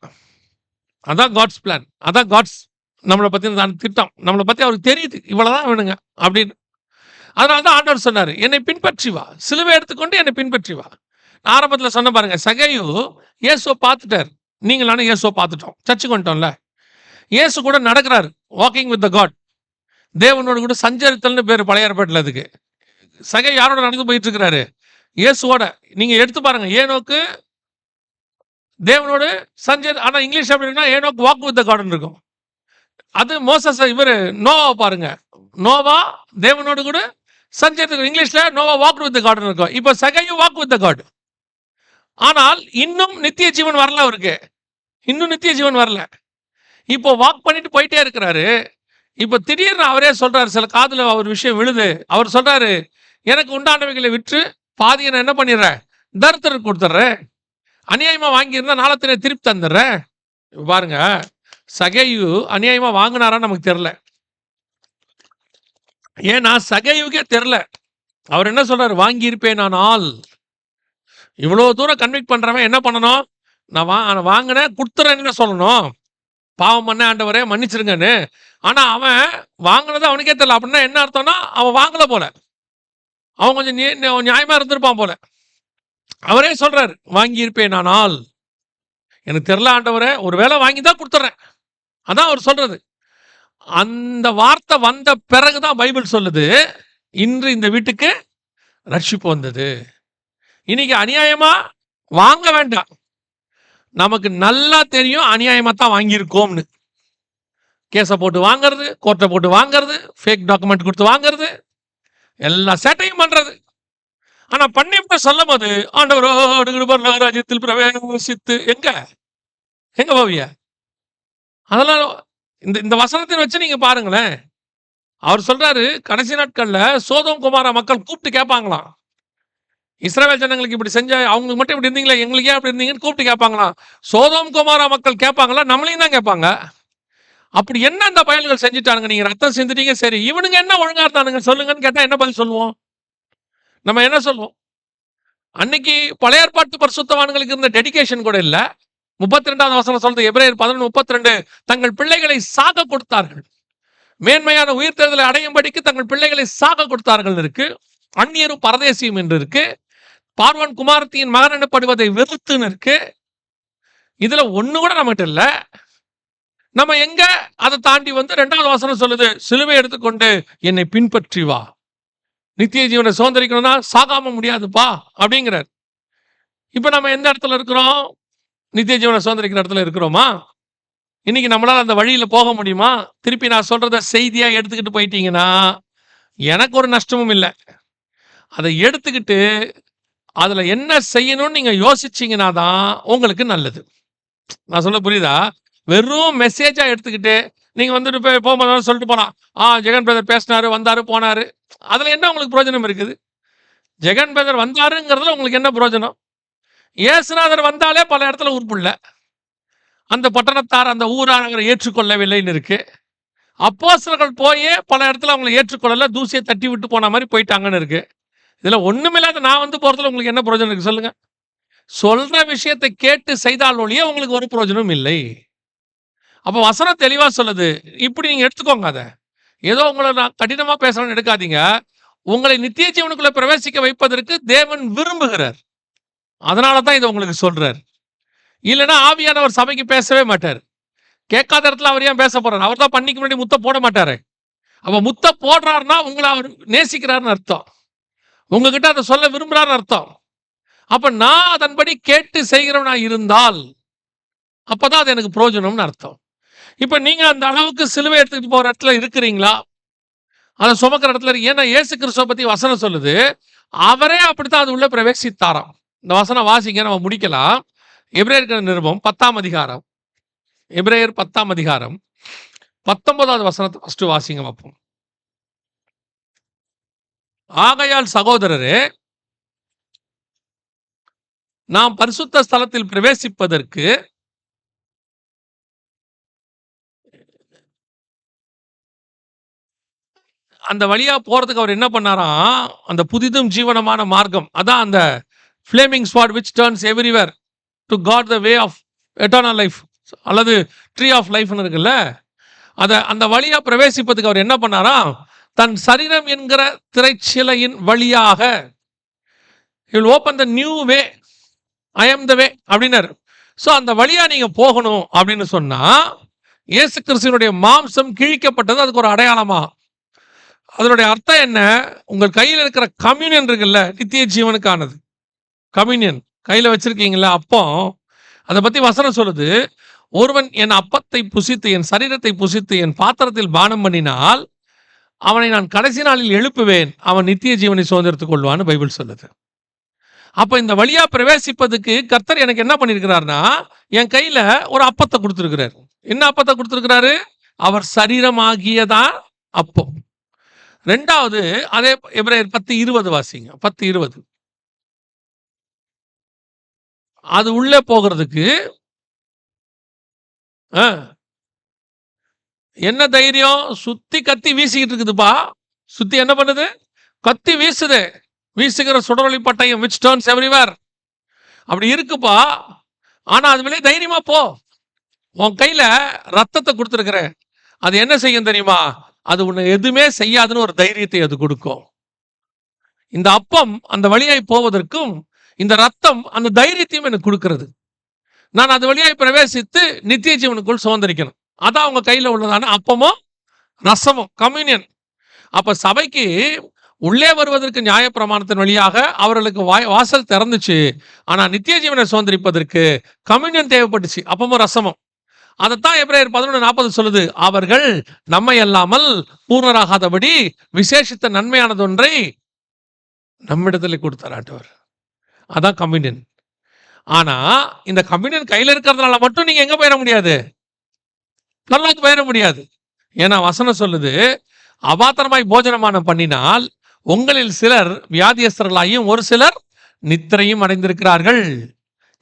அதான் காட்ஸ் பிளான், அதான் காட்ஸ் நம்மளை பத்தி திட்டம். நம்மளை பத்தி அவருக்கு தெரியுது, இவ்வளவுதான் வேணுங்க அப்படின்னு. அதனாலதான் ஆண்டவர் சொன்னாரு, என்னை பின்பற்றி வா, சிலுவை எடுத்துக்கொண்டு என்னை பின்பற்றி வா. ஆரம்பத்துல சொன்ன பாருங்க, சகையு இயேசுவை பார்த்துட்டார். நீங்களான இயேசுவை பார்த்துட்டோம், சர்ச்சுக்கு வந்துட்டோம்ல. இயேசு கூட நடக்கிறாரு, வாக்கிங் வித் த காட். தேவனோடு கூட சஞ்சரித்தல்னு பேர் பழைய ஏற்பாட்டில். அதுக்கு சகை யாரோட நடந்து போயிட்டு இருக்கிறாரு? இயேசுவோட. நீங்க எடுத்து பாருங்க, ஏனோக்கு தேவனோடு சஞ்சரி. ஆனா இங்கிலீஷ் அப்படின்னா ஏனோக்கு வாக் வித் த காட் இருக்கும். அது மோசஸ் இவரு நோவா பாருங்க, நோவா தேவனோடு கூட சஞ்சரித்து, இங்கிலீஷ்ல Noah walk with the God இருக்கும். இப்ப சகையும் வாக் வித் த காட். ஆனால் இன்னும் நித்திய ஜீவன் வரல அவருக்கு, இன்னும் நித்திய ஜீவன் வரல. இப்போ வாக் பண்ணிட்டு போயிட்டே இருக்கிறாரு. இப்ப திடீர்னு அவரே சொல்றாரு, சில காதுல அவர் விஷயம் விழுது. அவர் சொல்றாரு, எனக்கு உண்டானவைகளை விற்று பாதியை நான் என்ன பண்ணிடுறேன், தரித்திரருக்கு கொடுத்துட்றேன், அநியாயமா வாங்கியிருந்தா நாளத்தினே திருப்பி தந்துடுறேன். பாருங்க, சகையு அநியாயமா வாங்கினாரான்னு நமக்கு தெரியல. ஏன்னா சகையுக்கே தெரியல. அவர் என்ன சொல்றாரு, வாங்கி இருப்பேன் ஆனால். இவ்வளவு தூரம் கன்விக்ட் பண்றவன் என்ன பண்ணணும்? நான் வாங்கினேன் கொடுத்துறேன்னு சொல்லணும், பாவம் பண்ண ஆண்டவரே மன்னிச்சிருங்கன்னு. ஆனா அவன் வாங்கினது அவனுக்கே தெரியல. அப்படின்னா என்ன அர்த்தம்னா, அவன் வாங்கல போல, அவன் கொஞ்சம் நியாயமா இருந்திருப்பான் போல. அவரே சொல்றாரு, வாங்கி இருப்பேன் ஆனால். எனக்கு தெரியல ஆண்டவரே, ஒரு வேளை வாங்கிதான் கொடுத்துறேன். அதான் அவர் சொல்றது. அந்த வார்த்தை வந்த பிறகுதான் பைபிள் சொல்லுது, இன்று இந்த வீட்டுக்கு ரட்சிப்பு வந்தது. இன்னைக்கு அநியாயமா வாங்க வேண்டாம், நமக்கு நல்லா தெரியும் அநியாயமா தான் வாங்கியிருக்கோம்னு. கேஸை போட்டு வாங்குறது, கோர்ட்டை போட்டு வாங்குறது, ஃபேக் டாக்குமெண்ட் கொடுத்து வாங்குறது, எல்லா சேட்டையும் பண்றது. ஆனா பண்ணிவிட்டு சொல்லும் போது ஆண்டவரோடு ராஜ்யத்தில் பிரவேசித்து எங்க எங்க போவிய? அதெல்லாம் இந்த இந்த வசனத்தை வச்சு நீங்க பாருங்களேன். அவர் சொல்றாரு, கடைசி நாட்கள்ல சோதோம் குமாரா மக்கள் கூப்பிட்டு கேட்பாங்களாம், இஸ்ரவேல் ஜனங்களுக்கு இப்படி செஞ்ச, அவங்களுக்கு மட்டும் இப்படி இருந்தீங்களா, எங்களுக்கு ஏன் அப்படி இருந்தீங்கன்னு கூப்பிட்டு கேட்பாங்களாம். சோதோம் குமாரா மக்கள் கேட்பாங்களா, நம்மளையும் தான் கேட்பாங்க. அப்படி என்ன அந்த பயல்கள் செஞ்சுட்டானுங்க, நீங்க ரத்தம் செஞ்சுட்டீங்க, சரி இவனுங்க என்ன ஒழுங்கா இருந்தானுங்க சொல்லுங்கன்னு கேட்டா என்ன பதில் சொல்லுவோம்? நம்ம என்ன சொல்லுவோம்? அன்னைக்கு பழைய ஏற்பாட்டு பரிசுத்தவான்களுக்கு இருந்த டெடிகேஷன் கூட இல்ல. 32வது வசனம் சொல்றது, எபிரேயர் 11:32, தங்கள் பிள்ளைகளை சாக கொடுத்தார்கள், மேன்மையான உயிர்த்தெழுதலை அடையும்படிக்கு தங்கள் பிள்ளைகளை சாக கொடுத்தார்கள் இருக்கு. அந்நியரும் பரதேசியும் என்று இருக்கு. பார்வன் குமாரத்தியின் மகன் எனப்படுவதை வெறுத்துன்னு இருக்கு. இதுல ஒண்ணு கூட நம்மகிட்ட இல்ல. நம்ம எங்க அதை தாண்டி வந்து 2வது வசனம் சொல்லுது, சிலுவை எடுத்துக்கொண்டு என்னை பின்பற்றி வா, நித்திய ஜீவனை சுதந்திரிக்கணும்னா சாகாம முடியாதுப்பா அப்படிங்கிறார். இப்ப நம்ம எந்த இடத்துல இருக்கிறோம்? நித்திய ஜீவனை சுதந்திரிக்கிற இடத்துல இருக்கிறோமா? இன்னைக்கு நம்மளால அந்த வழியில போக முடியுமா? திருப்பி நான் சொல்றத செய்தியா எடுத்துக்கிட்டு போயிட்டீங்கன்னா எனக்கு ஒரு நஷ்டமும் இல்லை. அதை எடுத்துக்கிட்டு அதுல என்ன செய்யணும்னு நீங்க யோசிச்சீங்கன்னா தான் உங்களுக்கு நல்லது. நான் சொல்ல புரியுதா? வெறும் மெசேஜா எடுத்துக்கிட்டு நீங்க வந்துட்டு போய் போகும்போது சொல்லிட்டு போலாம், ஜெகன் பிரதர் பேசினாரு, வந்தாரு, போனாரு, அதுல என்ன உங்களுக்கு பிரயோஜனம் இருக்குது? ஜெகன் பிரதர் வந்தாருங்கிறதுல உங்களுக்கு என்ன பிரயோஜனம்? இயேசுநாதர் வந்தாலே பல இடத்துல உறுப்புள்ள, அந்த பட்டணத்தார் அந்த ஊரானவரை ஏற்றுக்கொள்ளவில்லைன்னு இருக்கு. அப்போஸ்தலர்கள் போயே பல இடத்துல அவங்களை ஏற்றுக்கொள்ளல, தூசியை தட்டி விட்டு போன மாதிரி போயிட்டாங்கன்னு இருக்கு. இதுல ஒண்ணுமில்லாத நான் வந்து போறதுல உங்களுக்கு என்ன பிரயோஜனம் இருக்கு சொல்லுங்க? சொல்ற விஷயத்தை கேட்டு செய்தால் ஒழிய உங்களுக்கு ஒரு பிரயோஜனம் இல்லை. அப்ப வசனம் தெளிவா சொல்லுது, இப்படி நீங்க எடுத்துக்கோங்க. அதை ஏதோ உங்களை நான் கடினமா பேசணும்னு எடுக்காதீங்க. உங்களை நித்திய ஜீவனுக்குள்ள பிரவேசிக்க வைப்பதற்கு தேவன் விரும்புகிறார். அதனாலதான் இதை உங்களுக்கு சொல்றார். இல்லைன்னா ஆவியானவர் சபைக்கு பேசவே மாட்டார். கேட்காத இடத்துல அவர் ஏன் பேச போறாரு? அவர் தான் பண்ணிக்கு முன்னாடி முத்த போட மாட்டாரு. அப்ப முத்த போடுறாருன்னா உங்களை அவர் நேசிக்கிறாருன்னு அர்த்தம், உங்ககிட்ட அதை சொல்ல விரும்புறாருன்னு அர்த்தம். அப்ப நான் அதன்படி கேட்டு செய்கிறவனா இருந்தால் அப்பதான் அது எனக்கு பிரயோஜனம்னு அர்த்தம். இப்ப நீங்க அந்த அளவுக்கு சிலுவை எடுத்துக்கிட்டு போற இடத்துல இருக்கிறீங்களா? அதை சுமக்கிற இடத்துல, ஏன்னா இயேசு கிறிஸ்துவை பத்தி வசனம் சொல்லுது, அவரே அப்படித்தான் அது உள்ள பிரவேசித்தாராம். இந்த வசனம் வாசிங்க, நம்ம முடிக்கலாம். எபிரேயர் நிருபம் 10ஆம் அதிகாரம், எபிரேயர் 10ஆம் அதிகாரம் 19வது வசனத்தை ஃபர்ஸ்ட் வாசிங்க பார்ப்போம். ஆகையால் சகோதரரே, நாம் பரிசுத்த ஸ்தலத்தில் பிரவேசிப்பதற்கு அந்த வழியா போறதுக்கு அவர் என்ன பண்ணாராம்? அந்த புதிதும் ஜீவனமான மார்க்கம், அதான் அந்த flaming sword which turns everywhere to God the way of eternal life, அல்லது ட்ரீ ஆஃப் லைஃப்னு இருக்குல்ல, அதை அந்த வழியா பிரவேசிப்பதுக்கு அவர் என்ன பண்ணாராம்? தன் சரீரம் என்கிற திரைச்சிலையின் வழியாக he will open the new way, I am the way அப்படின்னாரு. ஸோ அந்த வழியா நீங்க போகணும் அப்படின்னு சொன்னா, இயேசு கிறிஸ்துவினுடைய மாம்சம் கிழிக்கப்பட்டது அதுக்கு ஒரு அடையாளமா. அதனுடைய அர்த்தம் என்ன? உங்கள் கையில் இருக்கிற கம்யூனியன் இருக்குல்ல, நித்திய ஜீவனுக்கானது கம்யூனியன் கையில வச்சிருக்கீங்களா அப்போ, அதை பத்தி வசனம் சொல்லுது, ஒருவன் என் அப்பத்தை புசித்து என் சரீரத்தை புசித்து என் பாத்திரத்தில் பானம் பண்ணினால் அவனை நான் கடைசி நாளில் எழுப்புவேன், அவன் நித்திய ஜீவனை சுதந்திரத்துக் கொள்வான்னு பைபிள் சொல்லுது. அப்ப இந்த வழியா பிரவேசிப்பதுக்கு கர்த்தர் எனக்கு என்ன பண்ணிருக்கிறார்னா, என் கையில ஒரு அப்பத்தை கொடுத்திருக்கிறார். என்ன அப்பத்தை கொடுத்திருக்கிறாரு? அவர் சரீரமாகியதான் அப்பம். 2வது அதே எபிரேயர் 10:20 வாசிங்க. 10:20 அது உள்ளே போகிறதுக்கு என்ன தைரியம்? சுத்தி கத்தி வீசிக்கிட்டு இருக்குதுப்பா. சுத்தி என்ன பண்ணுது? கத்தி வீசுது. வீசுகிற சுடரொளி பட்டயம் which turns everywhere அப்படி இருக்குப்பா. ஆனா அது மேலே தைரியமா போ. உன் கையில ரத்தத்தை கொடுத்துருக்கிறேன். அது என்ன செய்யும் தெரியுமா? அது உன்னை எதுவுமே செய்யாதுன்னு ஒரு தைரியத்தை அது கொடுக்கும். இந்த அப்பம் அந்த வழியாய் போவதற்கும் இந்த ரத்தம் அந்த தைரியத்தையும் எனக்கு கொடுக்கிறது. நான் அது வழியாய் பிரவேசித்து நித்திய ஜீவனுக்குள் சுதந்திரிக்கணும். அதான் அவங்க கையில உள்ளதான அப்பமும் ரசமும் கம்யூனியன். அப்ப சபைக்கு உள்ளே வருவதற்கு நியாயப்பிரமாணத்தின் வழியாக அவர்களுக்கு வாசல் திறந்துச்சு. ஆனா நித்திய ஜீவனை சுதந்திரிப்பதற்கு கம்யூனியன் தேவைப்பட்டுச்சு, அப்பமும் ரசமும். அதைத்தான் எபிரேயர் 11:40 சொல்லுது. அவர்கள் நம்மை அல்லாமல் பூர்ணராகாதபடி விசேஷித்த நன்மையானது ஒன்றை நம்மிடத்துல கொடுத்தார் ஆண்டவர். அதான் கம்யூனியன். ஆனா இந்த கம்யூனியன் கையில இருக்கிறதுனால மட்டும் நீங்க எங்க போயிட முடியாது, பரலோகத்துக்கு போயிட முடியாது. ஏன்னா வசனம் சொல்லுது, அபாத்திரமாய் போஜனமானம் பண்ணினால் உங்களில் சிலர் வியாதியஸ்தர்களாயும் ஒரு சிலர் நித்திரையும் அடைந்திருக்கிறார்கள்.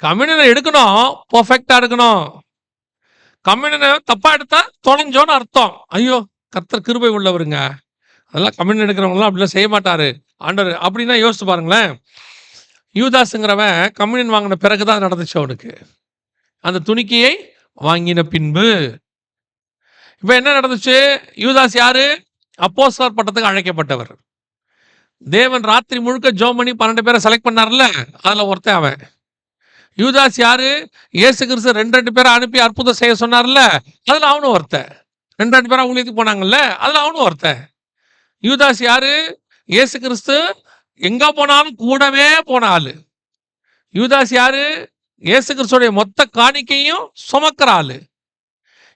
கம்யூனியனை எடுக்கணும், பர்ஃபெக்டா இருக்கணும். கம்யூனியனை தப்பா எடுத்தா தொலைஞ்சோன்னு அர்த்தம். ஐயோ கர்த்தர் கிருபை உள்ளவருங்க, அதெல்லாம் கம்யூனியன் எடுக்கிறவங்களாம் அப்படிலாம் செய்ய மாட்டாரு ஆண்டவர் அப்படின்னா யோசிச்சு பாருங்களேன். யூதாஸுங்கிறவன் கம்யூனியன் வாங்கின பிறகுதான் நடந்துச்சு அவனுக்கு. அந்த துணிக்கையை வாங்கின பின்பு இப்ப என்ன நடந்துச்சு? யூதாஸ் யாரு? அப்போஸ்தலர் பட்டத்துக்கு அழைக்கப்பட்டவர். தேவன் ராத்திரி முழுக்க ஜோம் பண்ணி 12 பேரை செலக்ட் பண்ணார்ல, அதுல ஒருத்தன் அவன். யூதாஸ் யாரு? இயேசு கிறிஸ்து 2 பேரை அனுப்பி அற்புதம் செய்ய சொன்னார்ல, அதுல அவனும் ஒருத்தன். 2 பேரா ஊழியத்துக்கு போனாங்கல்ல, அதுல அவனும் ஒருத்தன். யூதாஸ் யாரு? இயேசு கிறிஸ்து எங்க போனாலும் கூடவே போன ஆளு. யூதாஸ் யாரு? இயேசு கிறிஸ்துடைய மொத்த காணிக்கையும் சுமக்கிற ஆளு.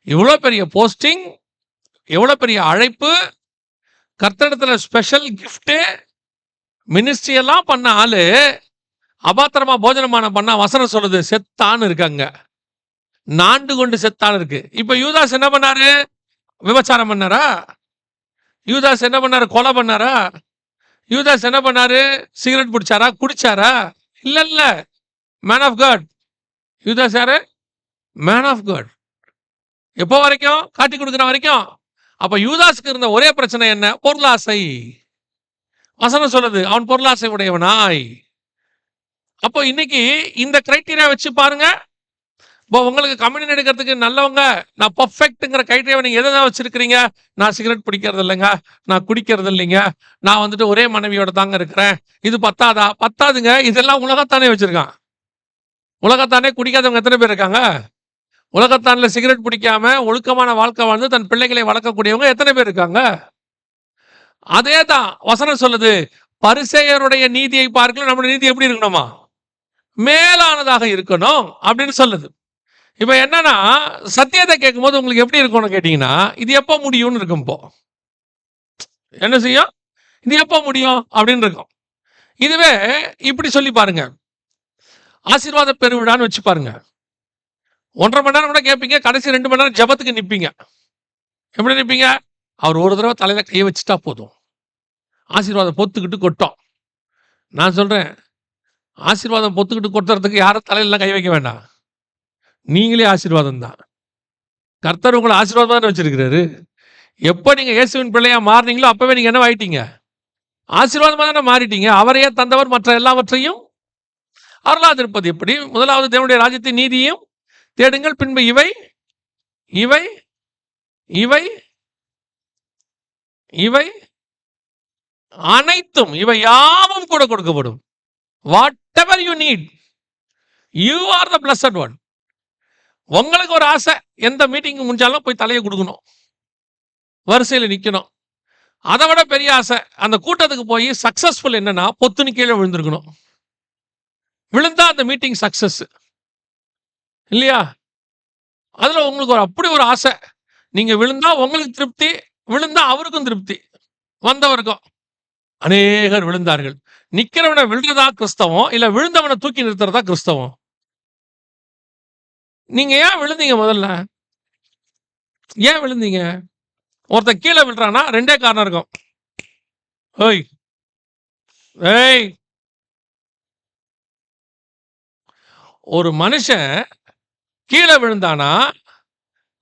இவ்வளவு பெரிய போஸ்டிங், எவ்வளவு பெரிய அழைப்பு, கர்த்தரிடத்துல ஸ்பெஷல் கிஃப்ட், மினிஸ்ட்ரி எல்லாம் பண்ண ஆளு அபாத்திரமா போஜனமான பண்ணா வசனம் சொல்லுது செத்தான்னு இருக்காங்க, நாண்டு கொண்டு செத்தான்னு இருக்கு. இப்ப யூதாஸ் என்ன பண்ணாரு? விபச்சாரம் பண்ணாரா? யூதாஸ் என்ன பண்ணாரு? கொலை பண்ணாரா? யூதாஸ் என்ன பண்ணாரு? சிகரெட் பிடிச்சாரா? குடிச்சாரா? இல்ல இல்ல, மேன் ஆஃப் காட். யூதாஸ் யாரு? Man of God. எப்போ வரைக்கும்? காட்டி கொடுக்குற வரைக்கும். அப்ப யூதாஸுக்கு இருந்த ஒரே பிரச்சனை என்ன? பொருளாசை. வசனம் சொல்லுது அவன் பொருளாசை உடையவனாய். அப்போ இன்னைக்கு இந்த கிரைட்டீரியா வச்சு பாருங்க. இப்போ உங்களுக்கு கம்யூனியன் எடுக்கிறதுக்கு நல்லவங்க, நான் பர்ஃபெக்ட்ங்கிற கிரைட்டீரியா நீங்க எதை வச்சிருக்கிறீங்க? நான் சிகரெட் பிடிக்கிறது இல்லைங்க, நான் குடிக்கிறது இல்லைங்க, நான் வந்துட்டு ஒரே மனைவியோட தாங்க இருக்கிறேன். இது பத்தாதா? பத்தாதுங்க. இதெல்லாம் உலகத்தானே வச்சிருக்கான். உலகத்தானே குடிக்காதவங்க எத்தனை பேர் இருக்காங்க? உலகத்தானில் சிகரெட் பிடிக்காம ஒழுக்கமான வாழ்க்கை வாழ்ந்து தன் பிள்ளைகளை வளர்க்கக்கூடியவங்க எத்தனை பேர் இருக்காங்க? அதே தான் வசனம் சொல்லுது, பரிசேயருடைய நீதியை பார்க்கல நம்முடைய நீதி எப்படி இருக்கணுமா? மேலானதாக இருக்கணும் அப்படின்னு சொல்லுது. இப்ப என்னன்னா, சத்தியத்தை கேட்கும் போது உங்களுக்கு எப்படி இருக்கணும்னு கேட்டீங்கன்னா, இது எப்போ முடியும்னு இருக்கும். இப்போ என்ன செய்யும்? இது எப்போ முடியும் அப்படின்னு இருக்கும். இதுவே இப்படி சொல்லி பாருங்க, ஆசீர்வாத பெருவிழான்னு வச்சு பாருங்க. 1.5 மணி நேரம் கூட கேட்பீங்க, கடைசி 2 மணி நேரம் ஜபத்துக்கு நிற்பீங்க. எப்படி நிற்பீங்க? அவர் ஒரு தடவை தலையில கையை வச்சுட்டா போதும், ஆசீர்வாதம் பொத்துக்கிட்டு கொட்டும். நான் சொல்றேன், ஆசீர்வாதம் பொத்துக்கிட்டு கொட்டுறதுக்கு யாரும் தலையில கை வைக்க வேண்டாம், நீங்களே ஆசீர்வாதம் தான். கர்த்தர் உங்களை ஆசீர்வாதம் தான் வச்சிருக்கிறாரு. எப்போ நீங்க இயேசுவின் பிள்ளையா மாறினீங்களோ அப்பவே நீங்க என்ன ஆயிட்டீங்க? ஆசீர்வாதமா தானே மாறிட்டீங்க. அவரையே தந்தவர் மற்ற எல்லாவற்றையும் அருளாதிருப்பது எப்படி? முதலாவது தேவனுடைய ராஜ்யத்தின் நீதியும் தேடுங்கள், பின்பு இவை இவை இவை இவை அனைத்தும், இவை யாவும் கூட கொடுக்கப்படும். What ever you need, you are the blessed one. உங்களுக்கு ஒரு ஆசை, எந்த மீட்டிங் முடிஞ்சாலும் போய் தலையை கொடுக்கணும், வரிசையில் நிற்கணும். அதை விட பெரிய ஆசை, அந்த கூட்டத்துக்கு போய் சக்சஸ்ஃபுல் என்னன்னா பொத்துனு கீழே விழுந்திருக்கணும். விழுந்தா அந்த மீட்டிங் சக்சஸ் இல்லையா? அதுல உங்களுக்கு ஒரு அப்படி ஒரு ஆசை, நீங்க விழுந்தா உங்களுக்கு திருப்தி, விழுந்தா அவருக்கும் திருப்தி, வந்தவருக்கும். அநேகர் விழுந்தார்கள். நிக்கிறவனை விழுறதா கிறிஸ்தவம், இல்ல விழுந்தவனை தூக்கி நிறுத்துறதா கிறிஸ்தவம்? நீங்க ஏன் விழுந்தீங்க? முதல்ல ஏன் விழுந்தீங்க? ஒருத்தன் கீழே விழுறானா 2 காரணம் இருக்கும். ஓய் ஏய், ஒரு மனுஷன் கீழே விழுந்தானா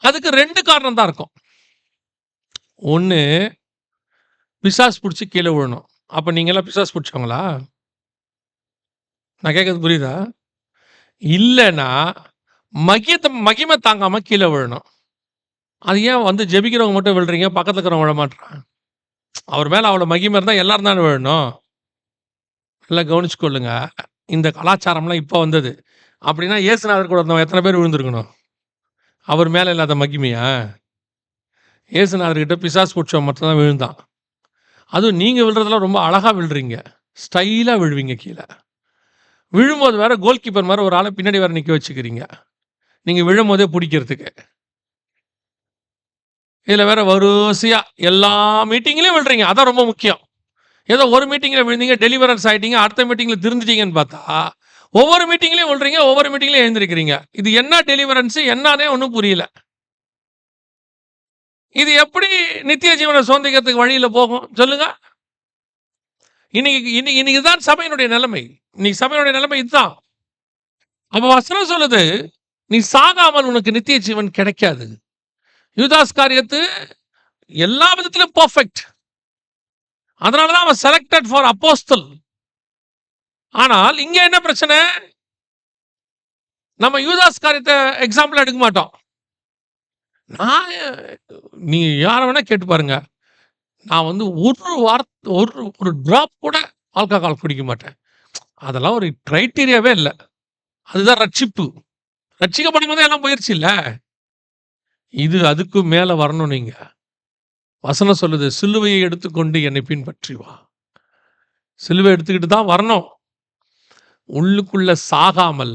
அதுக்கு 2 காரணம் தான் இருக்கும். ஒன்று, பிசாஸ் பிடிச்சி கீழே விழணும். அப்போ நீங்க எல்லாம் பிசாஸ் பிடிச்சவங்களா? நான் கேட்கறது புரியுதா? இல்லைன்னா மகிமை தாங்காம கீழே விழணும். அது ஏன் வந்து ஜெபிக்கிறவங்க மட்டும் விழுறீங்க, பக்கத்துல இருக்கிறவங்க விழ மாட்டான்? அவர் மேல அவ்வளோ மகிமை இருந்தால் எல்லாரும் தானே விழணும். எல்லாம் கவனிச்சுக்கொள்ளுங்க. இந்த கலாச்சாரம்லாம் இப்போ வந்தது. அப்படின்னா இயேசுநாதர் கூட இருந்தவங்க எத்தனை பேர் விழுந்திருக்கணும்? அவர் மேலே இல்லாத மகிமையா? இயேசுநாதர்கிட்ட பிசாஸ் பிடிச்சவன் மட்டும் தான் விழுந்தான். அதுவும் நீங்க விழுறதெல்லாம் ரொம்ப அழகா விழுறீங்க. ஸ்டைலா விழுவீங்க கீழ. விழும்போது வேற கோல் கீப்பர் மாரி ஒரு ஆள பின்னாடி வேற நிக்க வச்சுக்கிறீங்க. நீங்க விழும்போதே புடிக்கிறதுக்கு. இதுல வேற வரிசையா எல்லா மீட்டிங்லயும் விழுறீங்க. அதான் ரொம்ப முக்கியம். ஏதோ ஒரு மீட்டிங்ல விழுந்தீங்க, டெலிவரன்ஸ் ஆயிட்டீங்க, அடுத்த மீட்டிங்ல திருந்துட்டீங்கன்னு பார்த்தா, ஒவ்வொரு மீட்டிங்லயும் விழுறீங்க, ஒவ்வொரு மீட்டிங்லயும் எழுந்திருக்கிறீங்க. இது என்ன டெலிவரன்ஸ் என்னன்னே ஒண்ணும் புரியல. இது எப்படி நித்திய ஜீவனை சுதந்திரிக்கிறதுக்கு வழியில போகும் சொல்லுங்க? இன்னைக்கு இன்னைக்கு இன்னைக்கு தான் சபையினுடைய நிலைமை. இன்னைக்கு சபையினுடைய நிலைமை இதுதான். அப்ப வசனம் சொல்லுது, நீ சாகாமல் உனக்கு நித்திய ஜீவன் கிடைக்காது. யூதாஸ் காரியத்து எல்லா விதத்திலும் பெர்ஃபெக்ட். அதனாலதான் அவன் செலக்டட் ஃபார் அப்போஸ்தல். ஆனால் இங்க என்ன பிரச்சனை? நம்ம யூதாஸ் காரியத்தை எக்ஸாம்பிள் எடுக்க மாட்டோம். நான் நீ யார வேணா கேட்டு பாருங்க. நான் வந்து ஒரு டிராப் கூட ஆல்கஹால் குடிக்க மாட்டேன். அதெல்லாம் ஒரு கிரைட்டீரியாவே இல்ல. அதுதான் ரட்சிப்பு. ரட்சிக்கப்படும் போதே எல்லாம் போயிருச்சு இல்ல. இது அதுக்கு மேல வரணும் நீங்க. வசனம் சொல்லுது, சிலுவையை எடுத்துக்கொண்டு என்னை பின்பற்றி வா. சிலுவை எடுத்துக்கிட்டு தான் வரணும். உள்ளுக்குள்ள சாகாமல்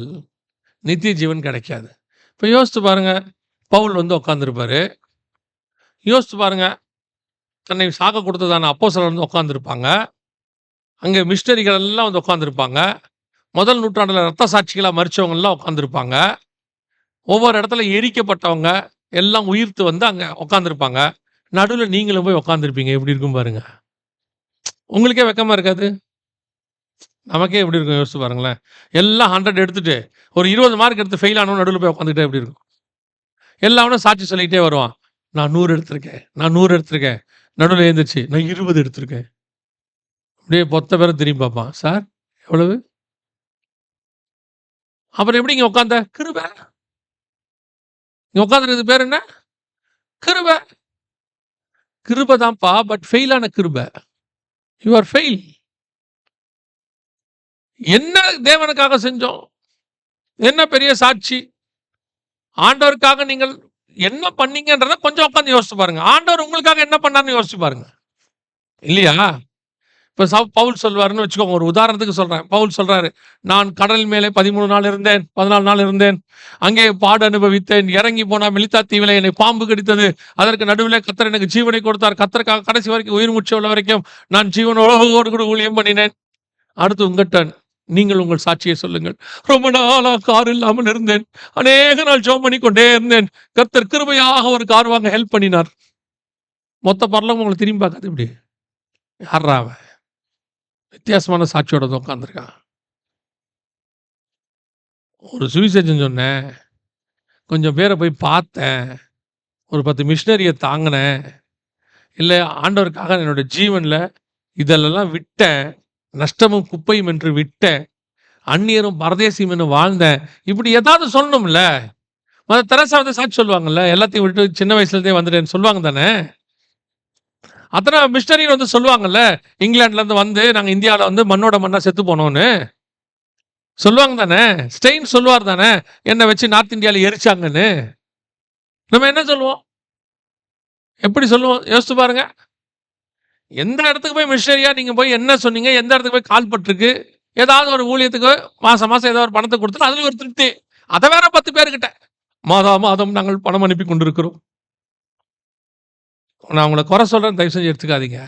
நித்திய ஜீவன் கிடைக்காது. இப்ப யோசிச்சு பாருங்க, பவுல் வந்து உட்கார்ந்திருப்பாரு. யோசிச்சு பாருங்க, தன்னை சாக கொடுத்ததான அப்போஸ்தலர் வந்து உட்கார்ந்திருப்பாங்க. அங்க மிஷனரிகள் எல்லாம் வந்து உட்கார்ந்திருப்பாங்க. முதல் நூற்றாண்டுல ரத்த சாட்சிகளா மரிச்சவங்க எல்லாம் உட்கார்ந்திருப்பாங்க. ஒவ்வொரு இடத்துல எரிக்கப்பட்டவங்க எல்லாம் உயிர்த்து வந்து அங்க உட்கார்ந்திருப்பாங்க. நடுவுல நீங்களும் போய் உட்கார்ந்திருப்பீங்க. எப்படி இருக்கும் பாருங்க. உங்களுக்கே வெட்கமா இருக்காது? நமக்கே எப்படி இருக்கும் யோசிச்சு பாருங்களேன். எல்லாம் 100 எடுத்துட்டு ஒரு 20 மார்க் எடுத்து ஃபெயில் ஆனவன் நடுவுல போய் உட்கார்ந்துட்டா எப்படி இருக்கும்? எல்லாவனும் சாட்சி சொல்லிக்கிட்டே வருவான். நான் 100 எடுத்திருக்கேன். நான் 100 எடுத்திருக்கேன். நடுவுல எழுந்திருச்சு நான் 20 எடுத்திருக்கேன். அப்படியே மொத்த பேரும் திரும்பி பார்ப்பான். சார் எவ்வளவு? அப்புறம் எப்படி இங்க உட்கார்ந்த? கிருபை. இங்க உட்கார்ந்திருக்கிறது பேர் என்ன? கிருபை. கிருபை தான்ப்பா, பட் ஃபெயில் ஆன கிருபை. You are fail. என்ன தேவனுக்காக செஞ்சோம்? என்ன பெரிய சாட்சி? ஆண்டவருக்காக நீங்கள் என்ன பண்ணீங்கன்றத கொஞ்சம் உட்கார்ந்து யோசிச்சு பாருங்க. ஆண்டவர் உங்களுக்காக என்ன பண்ணாருன்னு யோசிச்சு பாருங்க. இல்லையா? இப்ப பவுல் சொல்வாருன்னு வச்சுக்கோங்க. ஒரு உதாரணத்துக்கு சொல்றேன். பவுல் சொல்றாரு, நான் கடல் மேலே 13 நாள் இருந்தேன், 14 நாள் இருந்தேன். அங்கே பாடு அனுபவித்தேன். இறங்கி போனா மெலித்தா தீவிலே என்னை பாம்பு கடித்தது. அதற்கு நடுவிலே கர்த்தர் எனக்கு ஜீவனை கொடுத்தார். கர்த்தருக்காக கடைசி வரைக்கும் உயிர் மூச்சு உள்ள வரைக்கும் நான் ஜீவனோடு கூட ஊழியம் பண்ணினேன். அடுத்து உங்கள்ட்ட நீங்கள் உங்கள் சாட்சியை சொல்லுங்கள். ரொம்ப நாளா கார் இல்லாமல் இருந்தேன். அநேக நாள் ஜெபம் பண்ணி கொண்டே இருந்தேன். கர்த்தர் கிருபையாக ஒரு கார் வாங்க ஹெல்ப் பண்ணினார். மொத்த பரலோகம் உங்களை திரும்பி பார்க்காது. இப்படி யாரா அவன்? வித்தியாசமான சாட்சியோட உட்காந்துருக்கான். ஒரு சுவிசேஷம் சொன்னேன், கொஞ்சம் பேரை போய் பார்த்தேன், ஒரு 10 மிஷினரியை தாங்கினேன், இல்லை ஆண்டவருக்காக என்னோட ஜீவன்ல இதெல்லாம் விட்டேன், நஷ்டமும் குப்பையும் என்று விட்டேன், அந்நியரும் பரதேசியும் என்று வாழ்ந்தேன். இப்படி ஏதாவது சொல்லணும்ல. மதர் தெரசா வந்து சாட்சி சொல்லுவாங்கல்ல, எல்லாத்தையும் விட்டு சின்ன வயசுலேருந்தே வந்துட்டேன்னு சொல்லுவாங்க தானே. அத்தனை மிஷினரி வந்து சொல்லுவாங்கல்ல, இங்கிலாந்துல இருந்து வந்து நாங்கள் இந்தியாவில் வந்து மண்ணோட மண்ணா செத்து போனோம்னு சொல்லுவாங்க தானே. ஸ்டெயின் சொல்லுவார் தானே, என்னை வச்சு நார்த் இந்தியாவில் எரிச்சாங்கன்னு. நம்ம என்ன சொல்லுவோம்? எப்படி சொல்லுவோம்? யோசிச்சு பாருங்க. எந்த இடத்துக்கு போய் மிஷனரியா நீங்க போய் என்ன சொன்னீங்க? எந்த இடத்துக்கு போய் கால் பட்டிருக்கு? ஏதாவது ஒரு ஊழியத்துக்கு மாசம் மாசம் ஏதாவது ஒரு பணத்தை கொடுத்து அதுல ஒரு திருப்தி. அதை வேற 10 பேர்கிட்ட மாதா மாதம் நாங்கள் பணம் அனுப்பி கொண்டிருக்கிறோம். நான் உங்களை குறை சொல்றேன், தயவு செஞ்சு எடுத்துக்காதீங்க.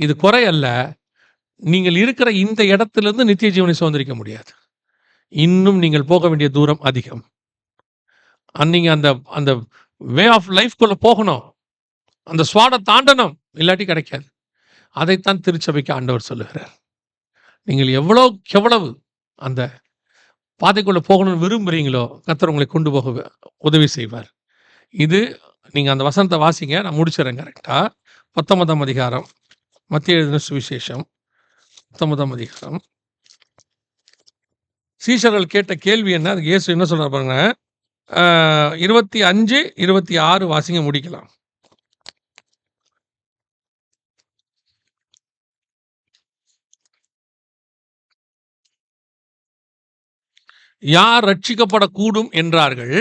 இது குறை அல்ல. நீங்கள் இருக்கிற இந்த இடத்திலிருந்து நித்திய ஜீவனை சுதந்திரிக்க முடியாது. இன்னும் நீங்கள் போக வேண்டிய தூரம் அதிகம். நீங்க அந்த அந்த வே ஆஃப் லைஃப்குள்ள போகணும். அந்த ஸ்வாட தாண்டணும். இல்லாட்டி கிடைக்காது. அதைத்தான் திருச்சபைக்கு ஆண்டவர் சொல்லுகிறார். நீங்கள் எவ்வளவு அந்த பாதைக்குள்ள போகணும்னு விரும்புறீங்களோ, கர்த்தர் உங்களை கொண்டு போக உதவி செய்வார். இது நீங்க அந்த வசனத்தை வாசிங்க. நான் முடிச்சிடறேன் கரெக்டா. 19ஆம் அதிகாரம், மத்திய எழுதின சுவிசேஷம் 19ஆம் அதிகாரம். சீஷர்கள் கேட்ட கேள்வி என்ன? அதுக்கு இயேசு என்ன சொல்றாரு பாருங்க. 25, 26 வாசிங்க, முடிக்கலாம். யார் ரட்சிக்கப்படக்கூடும் என்றார்கள்?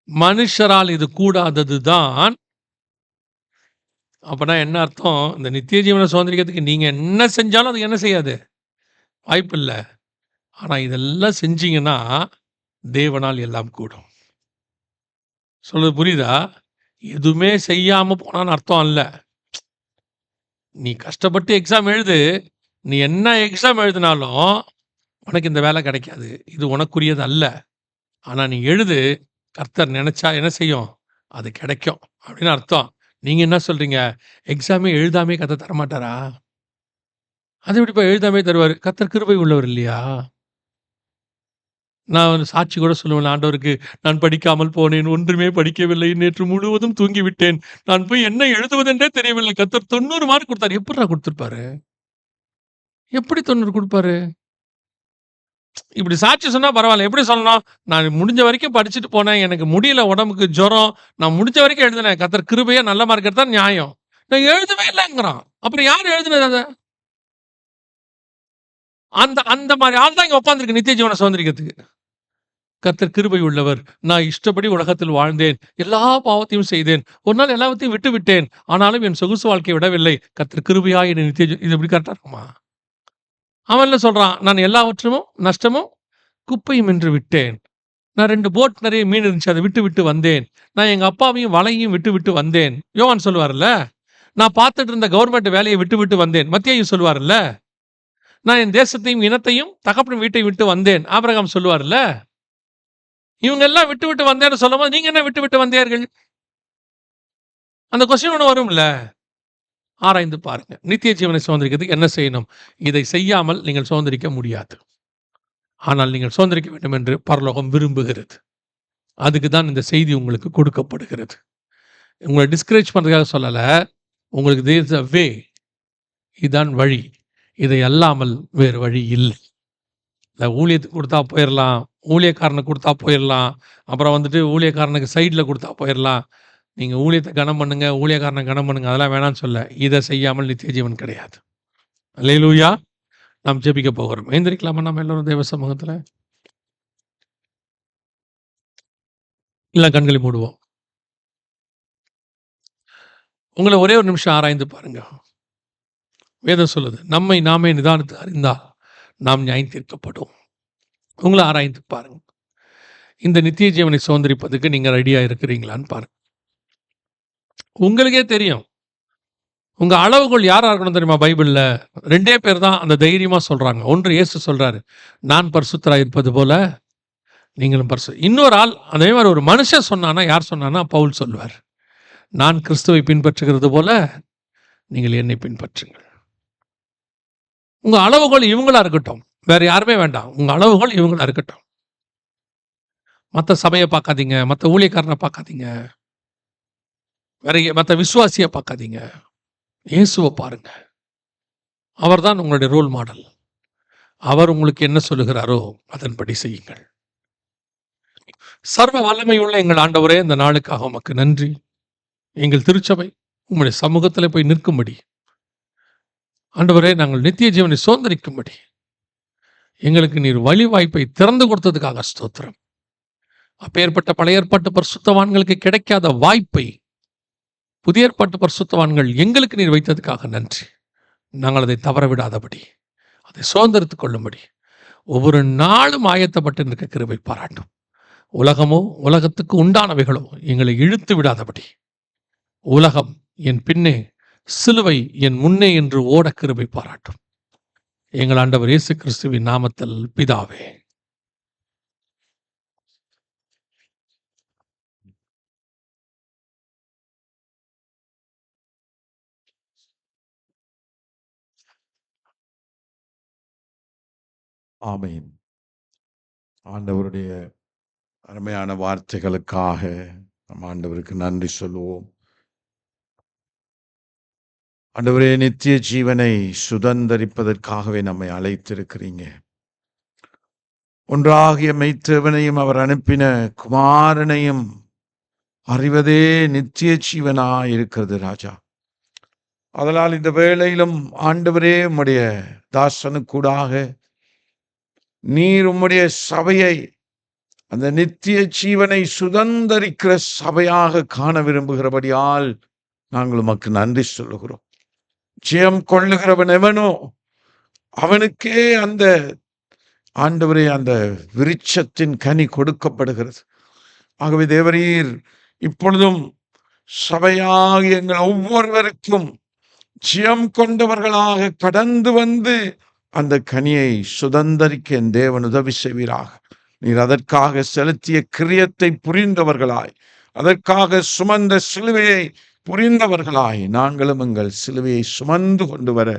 மனுஷரால் இது கூடாததுதான். அப்பனா என்ன அர்த்தம்? இந்த நித்திய ஜீவனை சுதந்திரிக்கிறதுக்கு நீங்க என்ன செஞ்சாலும் அது என்ன செய்யாது? வாய்ப்பில்ல. ஆனா இதெல்லாம் செஞ்சீங்கன்னா, தேவனால் எல்லாம் கூடும். சொல்றது புரியுதா? எதுவுமே செய்யாம போனான்னு அர்த்தம் அல்ல. நீ கஷ்டப்பட்டு எக்ஸாம் எழுது. நீ என்ன எக்ஸாம் எழுதினாலும், உனக்கு இந்த வேலை கிடைக்காது. இது உனக்குரியது அல்ல. ஆனா நீ எழுது. கர்த்தர் நெனச்சா என்ன செய்யும்? அது கிடைக்கும். அப்படின்னு அர்த்தம். நீங்க என்ன சொல்றீங்க? எக்ஸாமே எழுதாமயே கர்த்தர் தரமாட்டாரா? அது எப்படிப்பா எழுதாமயே தருவாரு? கர்த்தர் கிருபை உள்ளவர் இல்லையா? நான் வந்து சாட்சி கூட சொல்லுவேன் ஆண்டவருக்கு, நான் படிக்காமல் போனேன். ஒன்றுமே படிக்கவில்லை. நேற்று முழுவதும் தூங்கிவிட்டேன். நான் போய் என்ன எழுதுவதென்றே தெரியவில்லை. கர்த்தர் 90 மார்க் குடுத்தாரு. எப்புட்றா குடுத்திருப்பாரு? எப்படி 90 குடுப்பாரு? இப்படி சாட்சி சொன்னா பரவால்ல. எப்படி சொல்லணும்? நான் முடிஞ்ச வரைக்கும் படிச்சுட்டு போனேன். எனக்கு முடியல, உடம்புக்கு ஜுரம். நான் முடிஞ்ச வரைக்கும் எழுதினேன். கர்த்தர் கிருபையா நல்ல மார்க் எடுத்தா நியாயம். நான் எழுதவே இல்லங்கிறான். அப்புறம் யார் எழுதுனது அத? அந்த அந்த மாரி ஆள் தான் இங்க உட்கார்ந்திருக்கு நித்திய ஜீவன சுதந்திரிக்கிறதுக்கு. கர்த்தர் கிருபை உள்ளவர். நான் இஷ்டப்படி உலகத்தில் வாழ்ந்தேன். எல்லா பாவத்தையும் செய்தேன். ஒரு நாள் எல்லாவற்றையும் விட்டு விட்டேன். ஆனாலும் என் சொகுசு வாழ்க்கையை விடவில்லை. கர்த்தர் கிருபையாய் என்னை இது எப்படி கரெக்ட்டா இருக்குமா? அவன் என்ன சொல்றான்? நான் எல்லாவற்றும் நஷ்டமும் குப்பையும் என்று விட்டேன். நான் 2 போட் நெறைய மீன் இருந்துச்சு. அத விட்டு விட்டு வந்தேன். நான் எங்க அப்பாவையும் வலையையும் விட்டு விட்டு வந்தேன். யோவான் சொல்லுவார்ல. நான் பார்த்துட்டு இருந்த கவர்ன்மெண்ட் வேலையை விட்டு விட்டு வந்தேன். மத்தேயு சொல்லுவார்ல. நான் என் தேசத்தையும், இனத்தையும், தகப்பன் வீட்டையும் விட்டு வந்தேன். ஆபிரகாம் சொல்லுவார்ல. இவங்க எல்லாம் விட்டு விட்டு வந்தேன்னு சொல்லும்போது, நீங்க என்ன விட்டு விட்டு வந்தீர்கள்? அந்த கொஸ்டின் ஒண்ணு வரும்ல. ஆராய்ந்து பாருங்க. நித்திய ஜீவனை சுதந்திரிக்கிறதுக்கு என்ன செய்யணும்? இதை செய்யாமல் நீங்கள் சுதந்திரிக்க முடியாது. ஆனால் நீங்கள் சுதந்திரிக்க வேண்டும் என்று பரலோகம் விரும்புகிறது. அதுக்கு தான் இந்த செய்தி உங்களுக்கு கொடுக்கப்படுகிறது. உங்கள டிஸ்கரேஜ் பண்றதுக்காக சொல்லல. உங்களுக்கு தேர் இஸ் எ வே. இதான் வழி. இதை அல்லாமல் வேறு வழி இல்ல. இந்த ஊழியத்துக்கு குடுத்தா போயிரலாம். ஊழியக்காரனுக்கு குடுத்தா போயிரலாம். அப்புறம் வந்துட்டு ஊழியக்காரனுக்கு சைட்ல குடுத்தா போயிரலாம். நீங்க ஊழியத்த கனம் பண்ணுங்க, ஊழியக்காரன கனம் பண்ணுங்க. அதெல்லாம் வேணான்னு சொல்லல. இத செய்யாமல் நித்திய ஜீவன் கிடையாது. அல்லேலூயா! நாம் ஜெபிக்க போகிறோம். எந்திரிக்கலாமா நம்ம எல்லோரும் தேவ சமூகத்துல? எல்லாம் கண்களை மூடுவோம். உங்கள ஒரே ஒரு நிமிஷம் ஆராய்ந்து பாருங்க. வேதம் சொல்லுது. நம்மை நாமே நிதானித்து அறிந்தால் நாம் நியாயம் தீர்க்கப்படுவோம். உங்கள ஆராய்ந்து பாருங்க. இந்த நித்திய ஜீவனை சுதந்திரிப்பதற்கு நீங்க ரெடியா இருக்கிறீங்களான்னு பாருங்க. உங்களுக்கே தெரியும். உங்க அளவுகோல் யாரா இருக்கணும் தெரியுமா பைபிள்ல? 2 பேர் தான் அந்த தைரியமா சொல்றாங்க. ஒன்று இயேசு சொல்றாரு. நான் பரிசுத்தராய் இருப்பது போல நீங்களும் இன்னொரு ஆள் அதே மாரி ஒரு மனுஷன் சொன்னான்னா, யார் சொன்னான்னா பவுல் சொல்லுவார். நான் கிறிஸ்துவை பின்பற்றுகிறது போல நீங்கள் என்னை பின்பற்றுங்கள். உங்க அளவுகோல் இவங்களா இருக்கட்டும். வேற யாருமே வேண்டாம். உங்க அளவுகோல் இவங்களா இருக்கட்டும். மத்த சபைய பார்க்காதீங்க. மத்த ஊழியக்காரன பார்க்காதீங்க. வேற மத்த விசுவாசிய பார்க்காதீங்க. இயேசுவ பாருங்க. அவர்தான் உங்களுடைய ரோல் மாடல். அவர் உங்களுக்கு என்ன சொல்லுகிறாரோ அதன்படி செய்யுங்கள். சர்வ வல்லமையுள்ள எங்கள் ஆண்டவரே, இந்த நாளுக்காக உமக்கு நன்றி. எங்கள் திருச்சபை உம்முடைய சமூகத்திலே போய் நிற்கும்படி, ஆண்டவரே நாங்கள் நித்திய ஜீவனை சுதந்திரிக்கும்படி எங்களுக்கு நீர் வழி வாய்ப்பை திறந்து கொடுத்ததுக்காக ஸ்தோத்திரம். அப்பேற்பட்ட பழைய ஏற்பாட்டு பரிசுத்தவான்களுக்கு கிடைக்காத வாய்ப்பை புதிய ஏற்பாட்டு பரிசுத்தவான்கள் எங்களுக்கு நீர் வைத்ததுக்காக நன்றி. நாங்கள் அதை தவற விடாதபடி, அதை சுதந்திரித்துக் கொள்ளும்படி ஒவ்வொரு நாளும் ஆயத்தப்பட்டு நிற்க கிருபை பாராட்டும். உலகமோ உலகத்துக்கு உண்டானவைகளோ எங்களை இழுத்து விடாதபடி, உலகம் என் பின்னே, சிலுவை என் முன்னே என்று ஓட கிருபை பாராட்டும். எங்கள் ஆண்டவர் இயேசு கிறிஸ்துவின் நாமத்தில் பிதாவே. ஆமென். ஆண்டவருடைய அருமையான வார்த்தைகளுக்காக நம் ஆண்டவருக்கு நன்றி சொல்லுவோம். ஆண்டவரே, நித்திய ஜீவனை சுதந்தரிப்பதற்காகவே நம்மை அழைத்திருக்கிறீங்க. ஒன்றாகிய மெய்த்தேவனையும் அவர் அனுப்பின குமாரனையும் அறிவதே நித்திய ஜீவனாய் இருக்கிறது ராஜா. அதனால் இந்த வேளையிலும் ஆண்டவரே, உம்முடைய தாசனுக்கூடாக நீர் உம்முடைய சபையை அந்த நித்திய ஜீவனை சுதந்தரிக்கிற சபையாக காண விரும்புகிறபடியால் நாங்கள் உமக்கு நன்றி சொல்லுகிறோம். ஜெயம் கொள்ளுகிறவன் எவனோ அவனுக்கே அந்த ஆண்டவரே அந்த விருட்சத்தின் கனி கொடுக்கப்படுகிறது. ஆகவே தேவரீர் இப்பொழுதும் சபையாகிய எங்கள் ஒவ்வொருவருக்கும் ஜெயம் கொண்டவர்களாக கடந்து வந்து அந்த கனியை சுதந்தரிக்க என் தேவன் உதவி செய்வீராக. நீர் அதற்காக செலுத்திய கிரியத்தை புரிந்தவர்களாய், அதற்காக சுமந்த சிலுவையை புரிந்தவர்களாய் நாங்களும் எங்கள் சிலுவையை சுமந்து கொண்டு வர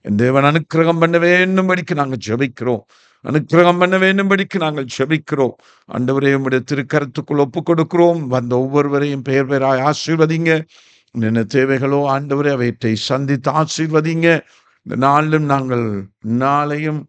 என் தேவன் அனுக்கிரகம் பண்ண வேண்டும்படிக்கு நாங்கள் ஜெபிக்கிறோம். அனுக்கிரகம் பண்ண வேண்டும்படிக்கு நாங்கள் ஜெபிக்கிறோம். ஆண்டவரே உம்முடைய திருக்கரத்துக்குள் ஒப்புக் கொடுக்கிறோம். வந்த ஒவ்வொருவரையும் பெயர் பெயராய் ஆசீர்வதிங்க. என்ன தேவைகளோ ஆண்டவரே அவற்றை சந்தித்து ஆசீர்வதிங்க. இந்த நாளிலும் நாங்கள் நாளையும்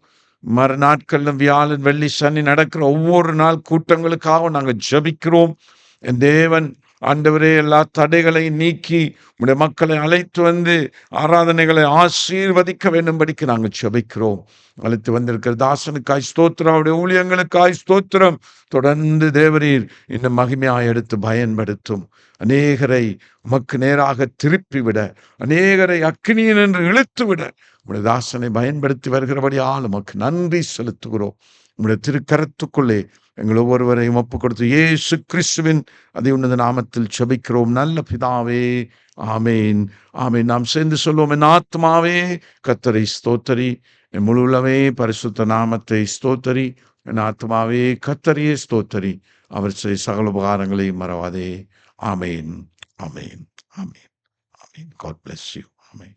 மறுநாட்களிலும் வியாழன் வெள்ளி சனி நடக்கிற ஒவ்வொரு நாள் கூட்டங்களுக்காக நாங்கள் ஜெபிக்கிறோம். என் தேவன் ஆண்டவரே எல்லா தடைகளையும் நீக்கி உடைய மக்களை அழைத்து வந்து ஆராதனைகளை ஆசீர்வதிக்க வேண்டும்படிக்கு நாங்கள் ஜெபிக்கிறோம். அழைத்து வந்திருக்கிற தாசனுக்காய் ஸ்தோத்திரம், அவருடைய ஊழியங்களுக்காய் ஸ்தோத்திரம். தொடர்ந்து தேவரீர் இன்னும் மகிமையாய் எடுத்து பயன்படுத்தும். அநேகரை உமக்கு நேராக திருப்பிவிட, அநேகரை அக்கினியின் என்று இழுத்துவிட உடைய தாசனை பயன்படுத்தி வருகிறபடியால் உமக்கு நன்றி செலுத்துகிறோம். உடைய திருக்கரத்துக்குள்ளே எங்கள் ஒவ்வொருவரையும் ஒப்புக் கொடுத்து இயேசு கிறிஸ்துவின் அதி உன்னத நாமத்தில் ஜெபிக்கிறோம் நல்ல பிதாவே. ஆமேன், ஆமேன். நாம் சேர்ந்து சொல்லுவோம், என் ஆத்மாவே கர்த்தரை ஸ்தோத்தரி, என் முழு உள்ளமே பரிசுத்த நாமத்தை ஸ்தோத்தரி. என் ஆத்மாவே கர்த்தரையே ஸ்தோத்தரி, அவர் செய்த சகல உபகாரங்களையும் மறவாதே. ஆமேன், ஆமேன், ஆமேன், ஆமேன். God bless you. ஆமேன்.